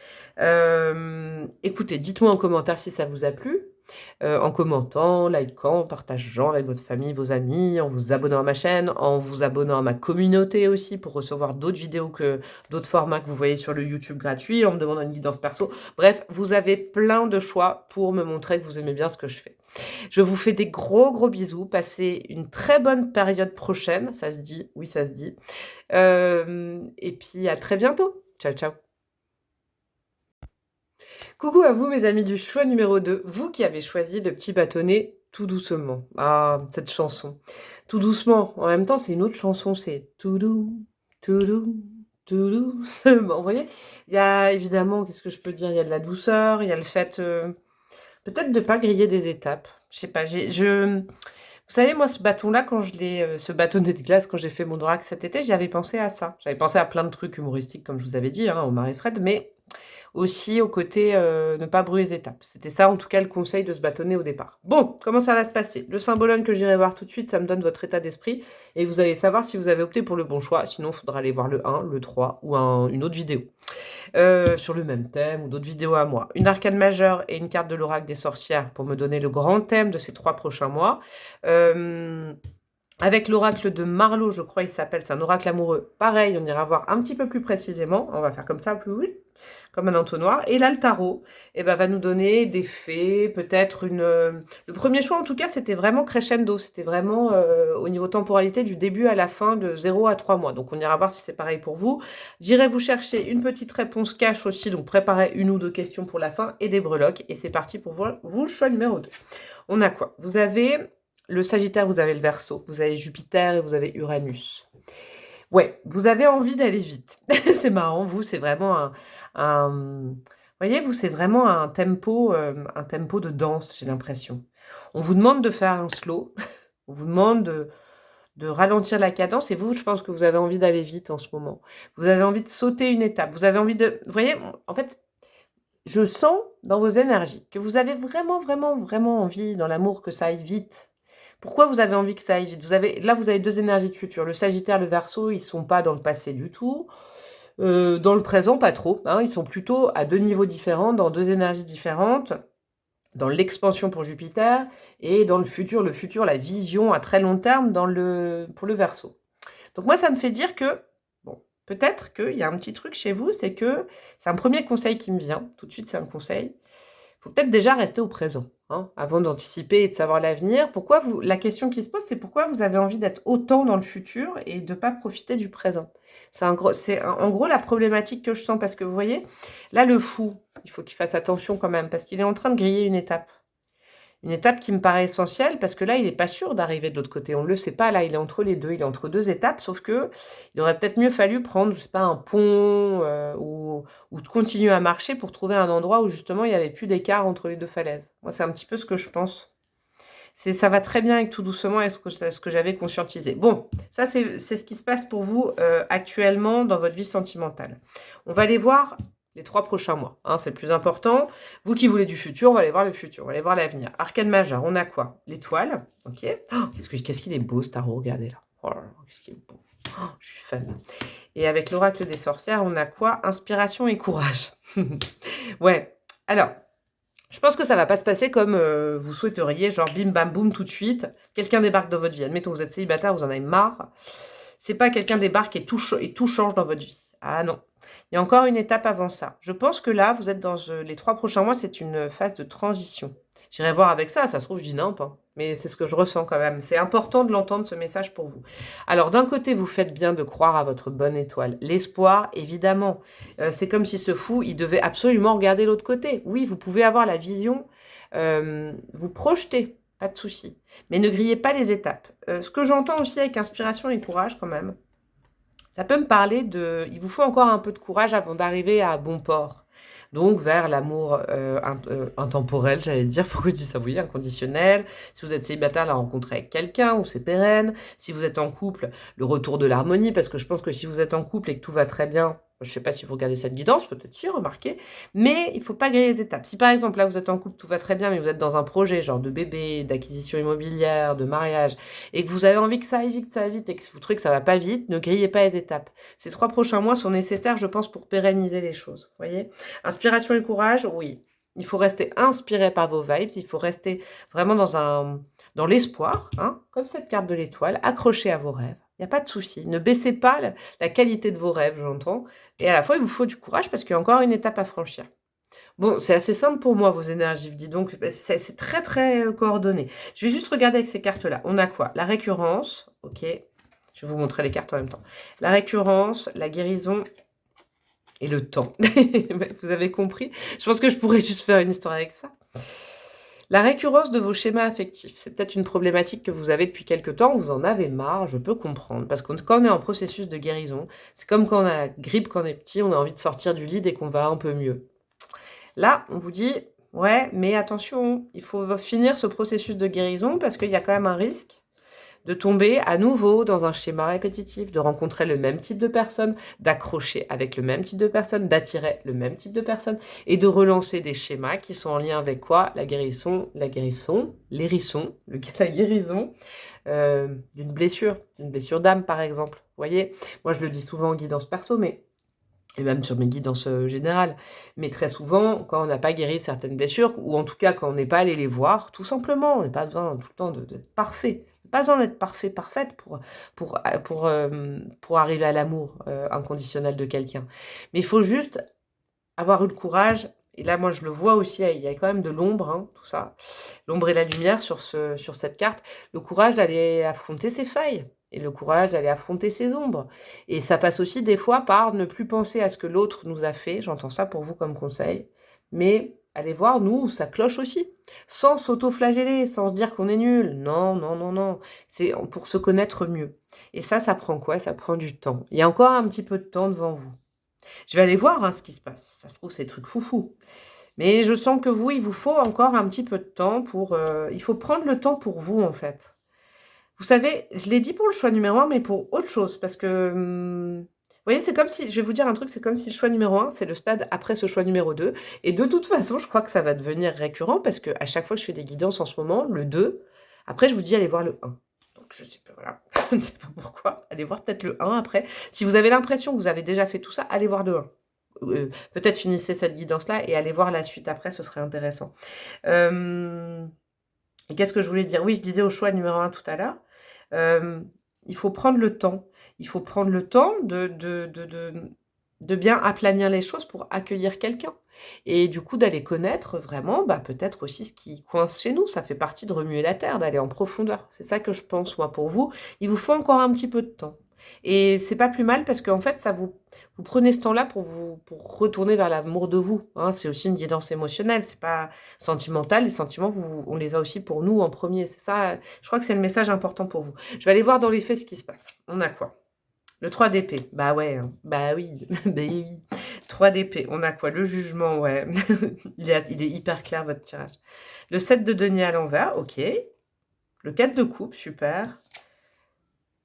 Écoutez, dites-moi en commentaire si ça vous a plu, en commentant, likant, partageant avec votre famille, vos amis, en vous abonnant à ma chaîne, en vous abonnant à ma communauté aussi pour recevoir d'autres vidéos d'autres formats que vous voyez sur le YouTube gratuit, en me demandant une guidance perso. Bref, vous avez plein de choix pour me montrer que vous aimez bien ce que je fais. Je vous fais des gros gros bisous. Passez une très bonne période prochaine. Ça se dit, oui ça se dit. Et puis à très bientôt. Ciao ciao. Coucou à vous mes amis du choix numéro 2. Vous qui avez choisi le petit bâtonnet tout doucement. Ah, cette chanson. Tout doucement. En même temps c'est une autre chanson. C'est tout doux, tout doux, tout doucement. Vous voyez, il y a évidemment, qu'est-ce que je peux dire? Il y a de la douceur, il y a le fait peut-être de pas griller des étapes. Je sais pas, vous savez, moi, ce bâton-là, quand je l'ai, ce bâtonnet de glace, quand j'ai fait mon drac cet été, j'avais pensé à ça. J'avais pensé à plein de trucs humoristiques, comme je vous avais dit, hein, au Marie Fred, mais aussi au côté ne pas brûler les étapes. C'était ça, en tout cas, le conseil de se bâtonner au départ. Bon, comment ça va se passer? Le symbolone que j'irai voir tout de suite, ça me donne votre état d'esprit, et vous allez savoir si vous avez opté pour le bon choix. Sinon, il faudra aller voir le 1, le 3 ou une autre vidéo sur le même thème ou d'autres vidéos à moi. Une arcane majeure et une carte de l'oracle des sorcières pour me donner le grand thème de ces 3 prochains mois. Avec l'oracle de Marlowe, je crois il s'appelle, c'est un oracle amoureux. Pareil, on ira voir un petit peu plus précisément. On va faire comme ça, plus comme un entonnoir. Et là, le tarot va nous donner des faits, peut-être une... Le premier choix, en tout cas, c'était vraiment crescendo. C'était vraiment au niveau temporalité du début à la fin de 0 à 3 mois. Donc, on ira voir si c'est pareil pour vous. J'irai vous chercher une petite réponse cash aussi. Donc, préparez 1 ou 2 questions pour la fin et des breloques. Et c'est parti pour vous, le choix numéro 2. On a quoi? Vous avez le Sagittaire, vous avez le Verseau. Vous avez Jupiter et vous avez Uranus. Ouais, vous avez envie d'aller vite. C'est marrant, vous, c'est vraiment vous voyez, vous, c'est vraiment un tempo de danse, j'ai l'impression. On vous demande de faire un slow, on vous demande de ralentir la cadence, et vous, je pense que vous avez envie d'aller vite en ce moment. Vous avez envie de sauter une étape, vous avez envie de... Vous voyez, en fait, je sens dans vos énergies que vous avez vraiment, vraiment, vraiment envie dans l'amour que ça aille vite. Pourquoi vous avez envie que ça aille vite? Là, vous avez 2 énergies de futur. Le Sagittaire, le Verseau, ils ne sont pas dans le passé du tout. Dans le présent, pas trop. Hein, ils sont plutôt à 2 niveaux différents, dans 2 énergies différentes. Dans l'expansion pour Jupiter et dans le futur, la vision à très long terme pour le Verseau. Donc moi, ça me fait dire que, bon, peut-être qu'il y a un petit truc chez vous, c'est que, c'est un premier conseil qui me vient, tout de suite c'est un conseil, il faut peut-être déjà rester au présent, hein, avant d'anticiper et de savoir l'avenir. La question qui se pose, c'est pourquoi vous avez envie d'être autant dans le futur et de ne pas profiter du présent. C'est en gros la problématique que je sens, parce que vous voyez, là le fou, il faut qu'il fasse attention quand même, parce qu'il est en train de griller une étape. Une étape qui me paraît essentielle, parce que là, il n'est pas sûr d'arriver de l'autre côté. On ne le sait pas, là, il est entre les deux. Il est entre 2 étapes, sauf que il aurait peut-être mieux fallu prendre, je sais pas, un pont ou de continuer à marcher pour trouver un endroit où, justement, il n'y avait plus d'écart entre les 2 falaises. Moi, c'est un petit peu ce que je pense. Ça va très bien avec Tout doucement et ce que j'avais conscientisé. Bon, ça, c'est ce qui se passe pour vous actuellement dans votre vie sentimentale. On va aller voir les 3 prochains mois, hein, c'est le plus important. Vous qui voulez du futur, on va aller voir le futur, on va aller voir l'avenir. Arcane majeur, on a quoi? L'étoile, ok. Oh, qu'est-ce qu'il est beau ce tarot, regardez là. Oh là là, qu'est-ce qu'il est beau. Oh, je suis fan. Et avec l'oracle des sorcières, on a quoi? Inspiration et courage. Ouais, alors, je pense que ça va pas se passer comme vous souhaiteriez, genre bim bam boum tout de suite. Quelqu'un débarque dans votre vie. Admettons, vous êtes célibataire, vous en avez marre. C'est pas quelqu'un débarque et tout change dans votre vie. Ah non. Il y a encore une étape avant ça. Je pense que là, vous êtes dans les 3 prochains mois, c'est une phase de transition. J'irai voir avec ça se trouve, je dis non, pas. Mais c'est ce que je ressens quand même. C'est important de l'entendre, ce message pour vous. Alors, d'un côté, vous faites bien de croire à votre bonne étoile. L'espoir, évidemment. C'est comme si ce fou, il devait absolument regarder l'autre côté. Oui, vous pouvez avoir la vision, vous projetez, pas de souci. Mais ne grillez pas les étapes. Ce que j'entends aussi avec inspiration et courage, quand même, ça peut me parler de... Il vous faut encore un peu de courage avant d'arriver à bon port. Donc, vers l'amour intemporel, j'allais dire. Pourquoi je dis ça? Oui, inconditionnel. Si vous êtes célibataire, la rencontrer avec quelqu'un, ou c'est pérenne. Si vous êtes en couple, le retour de l'harmonie. Parce que je pense que si vous êtes en couple et que tout va très bien, je ne sais pas si vous regardez cette guidance, peut-être si, remarquez. Mais il ne faut pas griller les étapes. Si par exemple, là, vous êtes en couple, tout va très bien, mais vous êtes dans un projet, genre de bébé, d'acquisition immobilière, de mariage, et que vous avez envie que ça aille vite, et que vous trouvez que ça ne va pas vite, ne grillez pas les étapes. Ces 3 prochains mois sont nécessaires, je pense, pour pérenniser les choses. Vous voyez? Inspiration et courage, oui. Il faut rester inspiré par vos vibes, il faut rester vraiment dans l'espoir, hein, comme cette carte de l'étoile, accroché à vos rêves. Il n'y a pas de souci. Ne baissez pas la qualité de vos rêves, j'entends. Et à la fois, il vous faut du courage parce qu'il y a encore une étape à franchir. Bon, c'est assez simple pour moi, vos énergies. Dis donc, c'est très, très coordonné. Je vais juste regarder avec ces cartes-là. On a quoi? La récurrence. Ok. Je vais vous montrer les cartes en même temps. La récurrence, la guérison et le temps. Vous avez compris? Je pense que je pourrais juste faire une histoire avec ça. La récurrence de vos schémas affectifs, c'est peut-être une problématique que vous avez depuis quelque temps, vous en avez marre, je peux comprendre. Parce que quand on est en processus de guérison, c'est comme quand on a la grippe quand on est petit, on a envie de sortir du lit dès qu'on va un peu mieux. Là, on vous dit, ouais, mais attention, il faut finir ce processus de guérison parce qu'il y a quand même un risque de tomber à nouveau dans un schéma répétitif, de rencontrer le même type de personne, d'accrocher avec le même type de personne, d'attirer le même type de personne, et de relancer des schémas qui sont en lien avec quoi? La guérison, l'hérisson, la guérison d'une blessure d'âme par exemple. Vous voyez, moi je le dis souvent en guidance perso, mais et même sur mes guidances générales. Mais très souvent, quand on n'a pas guéri certaines blessures, ou en tout cas quand on n'est pas allé les voir, tout simplement, on n'a pas besoin tout le temps d'être parfait. On n'a pas besoin d'être parfait, parfaite pour arriver à l'amour inconditionnel de quelqu'un. Mais il faut juste avoir eu le courage, et là moi je le vois aussi, il y a quand même de l'ombre, hein, tout ça, l'ombre et la lumière sur cette carte, le courage d'aller affronter ses failles, et le courage d'aller affronter ses ombres. Et ça passe aussi des fois par ne plus penser à ce que l'autre nous a fait, j'entends ça pour vous comme conseil, mais allez voir nous où ça cloche aussi, sans s'auto-flageller, sans se dire qu'on est nul, non, non, non, non, c'est pour se connaître mieux. Et ça prend quoi? Ça prend du temps. Il y a encore un petit peu de temps devant vous. Je vais aller voir hein, ce qui se passe. Ça se trouve, c'est des trucs foufou. Mais je sens que vous, il vous faut encore un petit peu de temps pour... il faut prendre le temps pour vous, en fait. Vous savez, je l'ai dit pour le choix numéro 1, mais pour autre chose. Parce que, vous voyez, c'est comme si... Je vais vous dire un truc, c'est comme si le choix numéro 1, c'est le stade après ce choix numéro 2. Et de toute façon, je crois que ça va devenir récurrent parce qu'à chaque fois que je fais des guidances en ce moment, le 2, après, je vous dis, allez voir le 1. Donc, je sais pas, voilà. Je ne sais pas pourquoi. Allez voir peut-être le 1 après. Si vous avez l'impression que vous avez déjà fait tout ça, allez voir le 1. Peut-être finissez cette guidance-là et allez voir la suite après, ce serait intéressant. Et qu'est-ce que je voulais dire? Oui, je disais au choix numéro 1 tout à l'heure. Il faut prendre le temps. Il faut prendre le temps de bien aplanir les choses pour accueillir quelqu'un. Et du coup, d'aller connaître vraiment, peut-être aussi ce qui coince chez nous. Ça fait partie de remuer la terre, d'aller en profondeur. C'est ça que je pense, moi, pour vous. Il vous faut encore un petit peu de temps. Et c'est pas plus mal parce qu'en fait, vous prenez ce temps-là pour retourner vers l'amour de vous. Hein. C'est aussi une guidance émotionnelle, c'est pas sentimental. Les sentiments, on les a aussi pour nous en premier. C'est ça, je crois que c'est le message important pour vous. Je vais aller voir dans les faits ce qui se passe. On a quoi? Le 3 d'épée. Bah ouais, hein. Bah oui, bah oui. 3 d'épée. On a quoi? Le jugement, ouais. il est hyper clair, votre tirage. Le 7 de denier à l'envers, ok. Le 4 de coupe, super.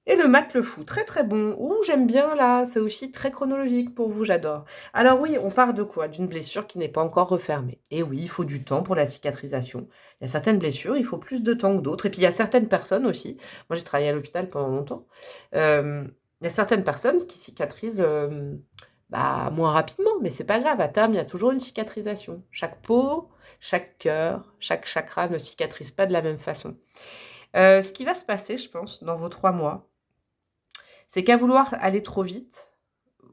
Et le mat le fou, très très bon. Ouh, j'aime bien là, c'est aussi très chronologique pour vous, j'adore. Alors oui, on part de quoi? D'une blessure qui n'est pas encore refermée. Et oui, il faut du temps pour la cicatrisation. Il y a certaines blessures, il faut plus de temps que d'autres. Et puis il y a certaines personnes aussi, moi j'ai travaillé à l'hôpital pendant longtemps, il y a certaines personnes qui cicatrisent moins rapidement, mais c'est pas grave, à terme, il y a toujours une cicatrisation. Chaque peau, chaque cœur, chaque chakra ne cicatrise pas de la même façon. Ce qui va se passer, je pense, dans vos 3 mois, c'est qu'à vouloir aller trop vite,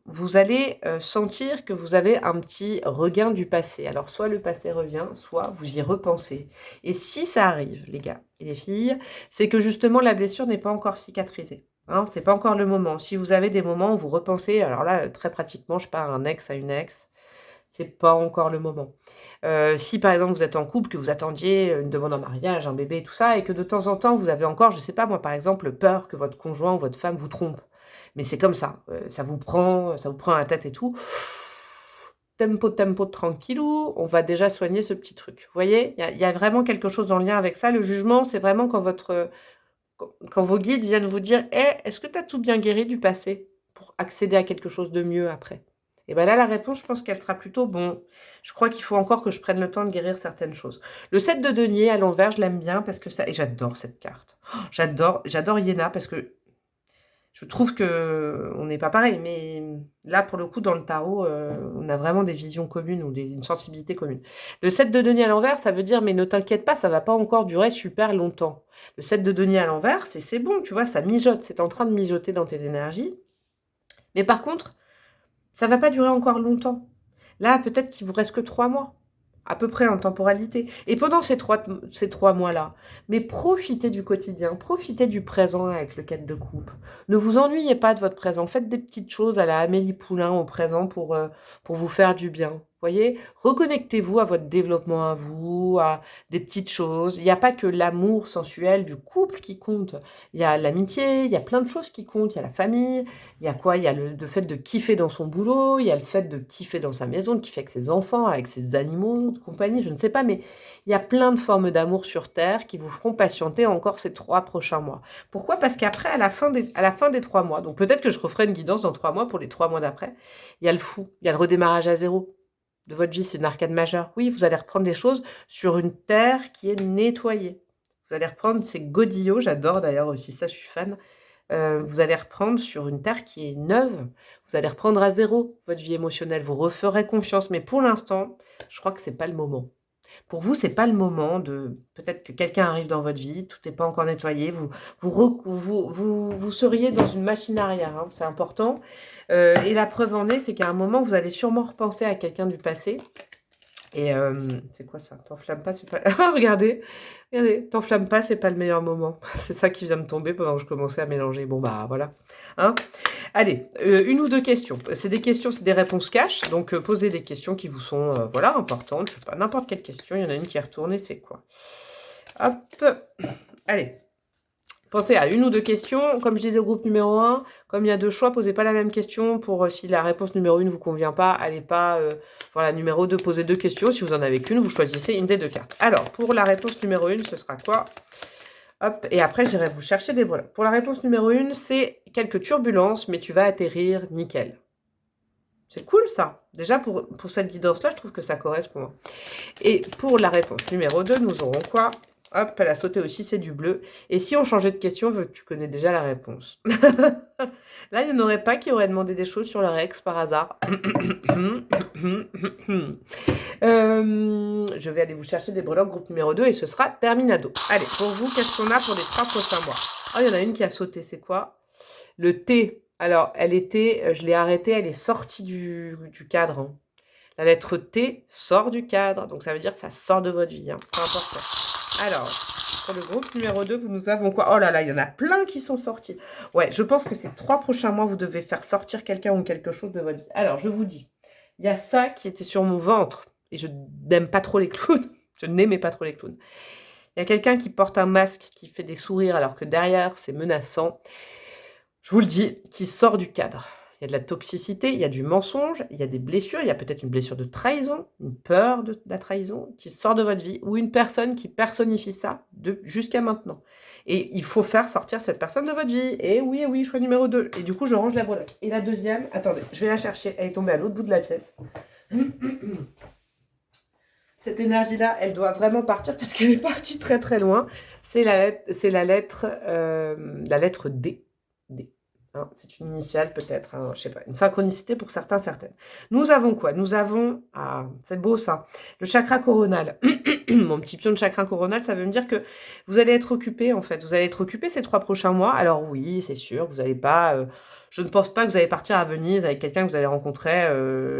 vous allez sentir que vous avez un petit regain du passé. Alors, soit le passé revient, soit vous y repensez. Et si ça arrive, les gars et les filles, c'est que justement, la blessure n'est pas encore cicatrisée. Hein, c'est pas encore le moment. Si vous avez des moments où vous repensez, alors là, très pratiquement, je pars un ex à une ex, c'est pas encore le moment. Si par exemple vous êtes en couple, que vous attendiez une demande en mariage, un bébé, tout ça, et que de temps en temps vous avez encore, je sais pas moi par exemple, peur que votre conjoint ou votre femme vous trompe. Mais c'est comme ça, ça vous prend la tête et tout. Tempo, tempo, tranquillou, on va déjà soigner ce petit truc. Vous voyez, il y a vraiment quelque chose en lien avec ça. Le jugement, c'est vraiment quand vos guides viennent vous dire est-ce que tu as tout bien guéri du passé pour accéder à quelque chose de mieux après? Et bien là, la réponse, je pense qu'elle sera plutôt bon. Je crois qu'il faut encore que je prenne le temps de guérir certaines choses. Le 7 de denier à l'envers, je l'aime bien parce que ça... Et j'adore cette carte. Oh, j'adore Iéna parce que je trouve que on n'est pas pareil. Mais là, pour le coup, dans le tarot, on a vraiment des visions communes ou une sensibilité commune. Le 7 de denier à l'envers, ça veut dire, mais ne t'inquiète pas, ça va pas encore durer super longtemps. Le 7 de denier à l'envers, c'est bon, tu vois, ça mijote. C'est en train de mijoter dans tes énergies. Mais par contre, ça va pas durer encore longtemps. Là, peut-être qu'il vous reste que 3 mois, à peu près en temporalité. Et pendant ces 3 mois-là, mais profitez du quotidien, profitez du présent avec le 4 de coupe. Ne vous ennuyez pas de votre présent. Faites des petites choses à la Amélie Poulain au présent pour vous faire du bien. Vous voyez, reconnectez-vous à votre développement à vous, à des petites choses. Il n'y a pas que l'amour sensuel du couple qui compte. Il y a l'amitié, il y a plein de choses qui comptent. Il y a la famille, il y a quoi? Il y a le fait de kiffer dans son boulot, il y a le fait de kiffer dans sa maison, de kiffer avec ses enfants, avec ses animaux de compagnie, je ne sais pas, mais il y a plein de formes d'amour sur Terre qui vous feront patienter encore ces 3 prochains mois. Pourquoi? Parce qu'après, à la fin des 3 mois, donc peut-être que je referai une guidance dans 3 mois pour les 3 mois d'après, il y a le fou, il y a le redémarrage à zéro de votre vie, c'est une arcade majeure. Oui, vous allez reprendre des choses sur une terre qui est nettoyée. Vous allez reprendre ces godillots, j'adore d'ailleurs aussi ça, je suis fan. Vous allez reprendre sur une terre qui est neuve. Vous allez reprendre à zéro votre vie émotionnelle. Vous referez confiance. Mais pour l'instant, je crois que c'est pas le moment. Pour vous, c'est pas le moment de... Peut-être que quelqu'un arrive dans votre vie, tout n'est pas encore nettoyé, vous seriez dans une machine arrière, hein, c'est important. Et la preuve en est, c'est qu'à un moment, vous allez sûrement repenser à quelqu'un du passé. Et c'est quoi ça? T'enflamme pas, c'est pas... Ah, regardez, t'enflamme pas, c'est pas le meilleur moment. C'est ça qui vient de tomber pendant que je commençais à mélanger. Bon, bah voilà. Hein, allez, une ou deux questions. C'est des questions, c'est des réponses cash. Donc, posez des questions qui vous sont, voilà, importantes. Je sais pas, n'importe quelle question. Il y en a une qui est retournée, c'est quoi? Hop, allez. Pensez à une ou deux questions. Comme je disais au groupe numéro 1, comme il y a 2 choix, posez pas la même question. Pour si la réponse numéro 1 ne vous convient pas, allez pas... voilà, numéro 2, posez 2 questions. Si vous en avez qu'une, vous choisissez une des 2 cartes. Alors, pour la réponse numéro 1, ce sera quoi? Hop, et après, j'irai vous chercher des breloques. Pour la réponse numéro 1, c'est quelques turbulences, mais tu vas atterrir nickel. C'est cool, ça. Déjà, pour cette guidance-là, je trouve que ça correspond. Et pour la réponse numéro 2, nous aurons quoi? Hop, elle a sauté aussi, c'est du bleu. Et si on changeait de question, vu que tu connais déjà la réponse. Là, il n'y en aurait pas qui auraient demandé des choses sur leur ex par hasard. Je vais aller vous chercher des breloques groupe numéro 2 et ce sera terminado. Allez, pour vous, qu'est-ce qu'on a pour les 3 prochains mois? Oh, il y en a une qui a sauté, c'est quoi? Le T. Alors, elle était, je l'ai arrêtée, elle est sortie du cadre. Hein. La lettre T sort du cadre, donc ça veut dire que ça sort de votre vie. Hein. C'est important. Alors, pour le groupe numéro 2, nous avons quoi? Oh là là, il y en a plein qui sont sortis. Ouais, je pense que ces 3 prochains mois, vous devez faire sortir quelqu'un ou quelque chose de votre vie. Alors, je vous dis, il y a ça qui était sur mon ventre. Et je n'aime pas trop les clowns. Je n'aimais pas trop les clowns. Il y a quelqu'un qui porte un masque, qui fait des sourires, alors que derrière, c'est menaçant. Je vous le dis, qui sort du cadre. Il y a de la toxicité, il y a du mensonge, il y a des blessures, il y a peut-être une blessure de trahison, une peur de la trahison qui sort de votre vie, ou une personne qui personnifie ça jusqu'à maintenant. Et il faut faire sortir cette personne de votre vie. Et oui, choix numéro 2. Et du coup, je range la breloque. Et la deuxième, attendez, je vais la chercher. Elle est tombée à l'autre bout de la pièce. Cette énergie-là, elle doit vraiment partir parce qu'elle est partie très très loin. C'est la lettre D. D. Hein, c'est une initiale peut-être, hein, je sais pas, une synchronicité pour certains, certaines. Nous avons quoi? Nous avons, ah, c'est beau ça, le chakra coronal. Mon petit pion de chakra coronal, ça veut me dire que vous allez être occupé en fait. Vous allez être occupé ces 3 prochains mois. Alors oui, c'est sûr, vous n'allez pas... je ne pense pas que vous allez partir à Venise avec quelqu'un que vous allez rencontrer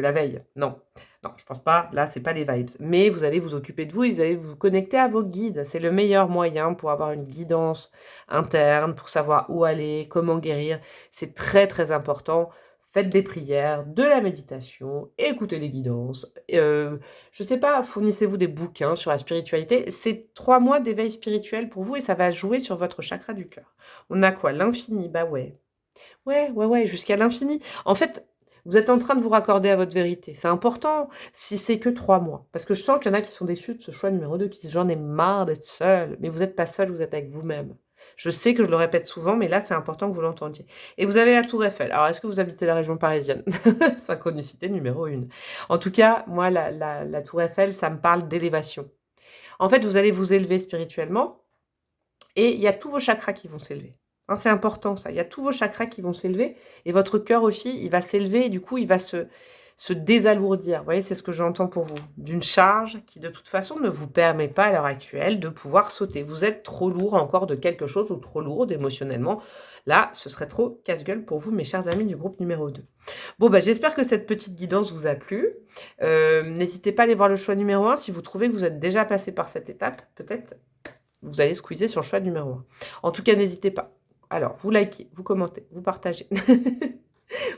la veille. Non. Non, je pense pas. Là, c'est pas les vibes. Mais vous allez vous occuper de vous et vous allez vous connecter à vos guides. C'est le meilleur moyen pour avoir une guidance interne, pour savoir où aller, comment guérir. C'est très, très important. Faites des prières, de la méditation, écoutez les guidances. Je sais pas, fournissez-vous des bouquins sur la spiritualité. C'est 3 mois d'éveil spirituel pour vous et ça va jouer sur votre chakra du cœur. On a quoi? L'infini, bah ouais. Ouais, jusqu'à l'infini. En fait, vous êtes en train de vous raccorder à votre vérité. C'est important si c'est que 3 mois. Parce que je sens qu'il y en a qui sont déçus de ce choix numéro 2, qui disent j'en ai marre d'être seul. Mais vous n'êtes pas seul, vous êtes avec vous-même. Je sais que je le répète souvent, mais là, c'est important que vous l'entendiez. Et vous avez la Tour Eiffel. Alors, est-ce que vous habitez la région parisienne? Synchronicité numéro 1. En tout cas, moi, la Tour Eiffel, ça me parle d'élévation. En fait, vous allez vous élever spirituellement et il y a tous vos chakras qui vont s'élever. Hein, c'est important ça, il y a tous vos chakras qui vont s'élever et votre cœur aussi, il va s'élever et du coup, il va se désalourdir. Vous voyez, c'est ce que j'entends pour vous. D'une charge qui, de toute façon, ne vous permet pas à l'heure actuelle de pouvoir sauter. Vous êtes trop lourd encore de quelque chose ou trop lourde émotionnellement. Là, ce serait trop casse-gueule pour vous, mes chers amis du groupe numéro 2. Bon, bah, j'espère que cette petite guidance vous a plu. N'hésitez pas à aller voir le choix numéro 1 si vous trouvez que vous êtes déjà passé par cette étape. Peut-être vous allez squeezer sur le choix numéro 1. En tout cas, n'hésitez pas. Alors, vous likez, vous commentez, vous partagez,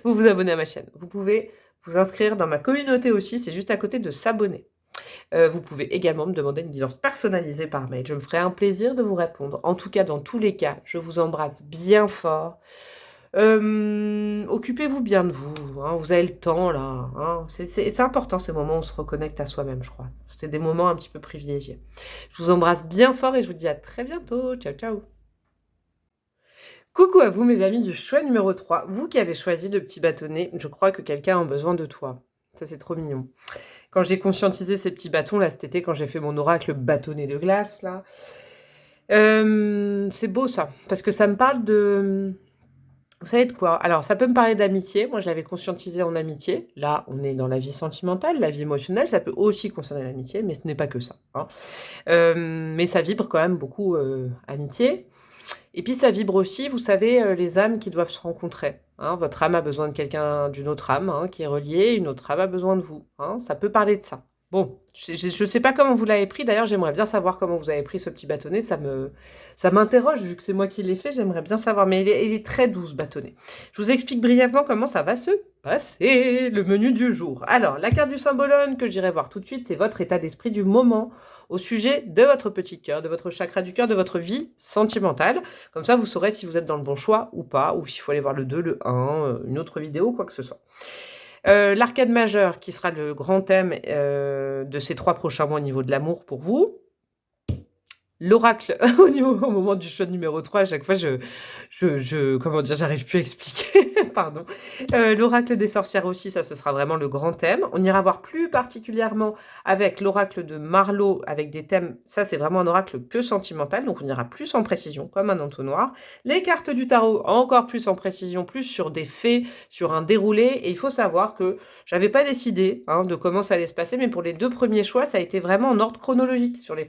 vous vous abonnez à ma chaîne. Vous pouvez vous inscrire dans ma communauté aussi, c'est juste à côté de s'abonner. Vous pouvez également me demander une guidance personnalisée par mail. Je me ferai un plaisir de vous répondre. En tout cas, dans tous les cas, je vous embrasse bien fort. Occupez-vous bien de vous, hein, vous avez le temps là. Hein. C'est important ces moments où on se reconnecte à soi-même, je crois. C'est des moments un petit peu privilégiés. Je vous embrasse bien fort et je vous dis à très bientôt. Ciao, ciao. Coucou à vous mes amis du choix numéro 3. Vous qui avez choisi le petit bâtonnet, je crois que quelqu'un a besoin de toi. Ça c'est trop mignon. Quand j'ai conscientisé ces petits bâtons là cet été, quand j'ai fait mon oracle bâtonnet de glace là, c'est beau ça, parce que ça me parle de... Vous savez de quoi? Alors, ça peut me parler d'amitié. Moi, je l'avais conscientisé en amitié. Là, on est dans la vie sentimentale, la vie émotionnelle. Ça peut aussi concerner l'amitié, mais ce n'est pas que ça. Hein. Mais ça vibre quand même beaucoup amitié. Et puis, ça vibre aussi, vous savez, les âmes qui doivent se rencontrer. Hein. Votre âme a besoin de quelqu'un, d'une autre âme hein, qui est reliée. Une autre âme a besoin de vous. Hein. Ça peut parler de ça. Bon, je ne sais pas comment vous l'avez pris. D'ailleurs, j'aimerais bien savoir comment vous avez pris ce petit bâtonnet. Ça m'interroge, vu que c'est moi qui l'ai fait. J'aimerais bien savoir. Mais il est très doux, ce bâtonnet. Je vous explique brièvement comment ça va se passer. Le menu du jour. Alors, la carte du symbolone que j'irai voir tout de suite, c'est votre état d'esprit du moment au sujet de votre petit cœur, de votre chakra du cœur, de votre vie sentimentale. Comme ça, vous saurez si vous êtes dans le bon choix ou pas, ou s'il faut aller voir le 2, le 1, une autre vidéo, quoi que ce soit. L'arcade majeur, qui sera le grand thème de ces 3 prochains mois au niveau de l'amour pour vous. L'oracle, au moment du choix numéro 3, à chaque fois, comment dire, j'arrive plus à expliquer, pardon. L'oracle des sorcières aussi, ça, ce sera vraiment le grand thème. On ira voir plus particulièrement avec l'oracle de Marlowe, avec des thèmes, ça, c'est vraiment un oracle que sentimental, donc on ira plus en précision, comme un entonnoir. Les cartes du tarot, encore plus en précision, plus sur des faits, sur un déroulé, et il faut savoir que j'avais pas décidé hein, de comment ça allait se passer, mais pour les 2 premiers choix, ça a été vraiment en ordre chronologique sur les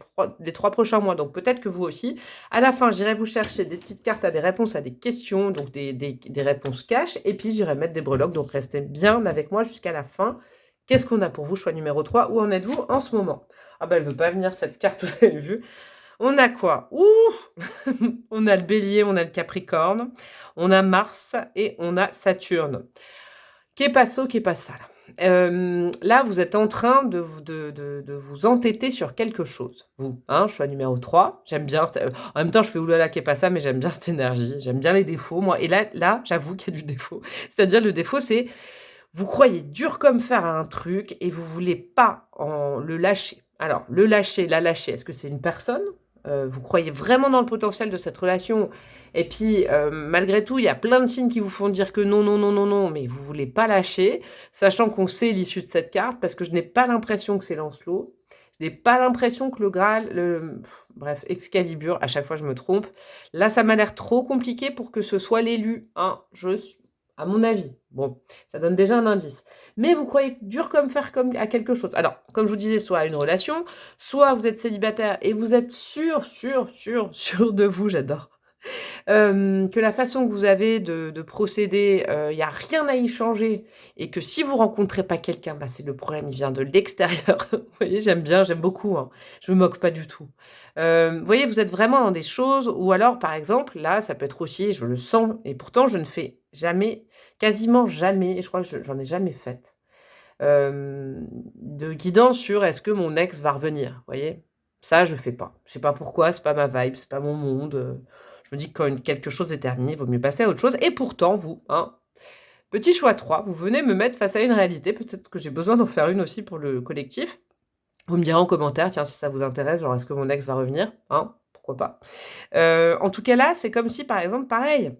3 prochains mois. Donc peut-être que vous aussi. À la fin, j'irai vous chercher des petites cartes à des réponses à des questions, donc des réponses cash. Et puis j'irai mettre des breloques, donc restez bien avec moi jusqu'à la fin. Qu'est-ce qu'on a pour vous, choix numéro 3? Où en êtes-vous en ce moment? Ah ben, elle veut pas venir cette carte, vous avez vu. On a quoi? Ouh on a le bélier, on a le capricorne, on a Mars et on a Saturne. Qu'est pas ça, qu'est pas ça là. Là, vous êtes en train de vous entêter sur quelque chose. Vous, hein, choix numéro 3. J'aime bien... En même temps, je fais oulala, qu'est pas ça, mais j'aime bien cette énergie. J'aime bien les défauts, moi. Et là j'avoue qu'il y a du défaut. C'est-à-dire, le défaut, c'est... Vous croyez dur comme fer à un truc et vous voulez pas le lâcher. Alors, le lâcher, la lâcher, est-ce que c'est une personne? Vous croyez vraiment dans le potentiel de cette relation et puis malgré tout il y a plein de signes qui vous font dire que non non non non non mais vous voulez pas lâcher, sachant qu'on sait l'issue de cette carte parce que je n'ai pas l'impression que c'est Lancelot, je n'ai pas l'impression que le Graal, bref, Excalibur, à chaque fois je me trompe, là ça m'a l'air trop compliqué pour que ce soit l'élu, hein, à mon avis. Bon, ça donne déjà un indice. Mais vous croyez dur comme fer à quelque chose. Alors, comme je vous disais, soit à une relation, soit vous êtes célibataire et vous êtes sûr de vous, j'adore. Que la façon que vous avez de procéder, il n'y a rien à y changer. Et que si vous rencontrez pas quelqu'un, bah, c'est le problème, il vient de l'extérieur. Vous voyez, j'aime beaucoup. Hein. Je me moque pas du tout. Vous voyez, vous êtes vraiment dans des choses, ou alors, par exemple, là, ça peut être aussi, je le sens, et pourtant, je ne fais jamais, quasiment jamais, et je crois que j'en ai jamais fait, de guidance sur est-ce que mon ex va revenir, vous voyez. Ça, je fais pas. Je sais pas pourquoi, c'est pas ma vibe, c'est pas mon monde. Je me dis que quand quelque chose est terminé, il vaut mieux passer à autre chose. Et pourtant, vous, hein, petit choix 3, vous venez me mettre face à une réalité, peut-être que j'ai besoin d'en faire une aussi pour le collectif. Vous me direz en commentaire, tiens, si ça vous intéresse, genre est-ce que mon ex va revenir, hein, pourquoi pas. En tout cas là, c'est comme si, par exemple, pareil,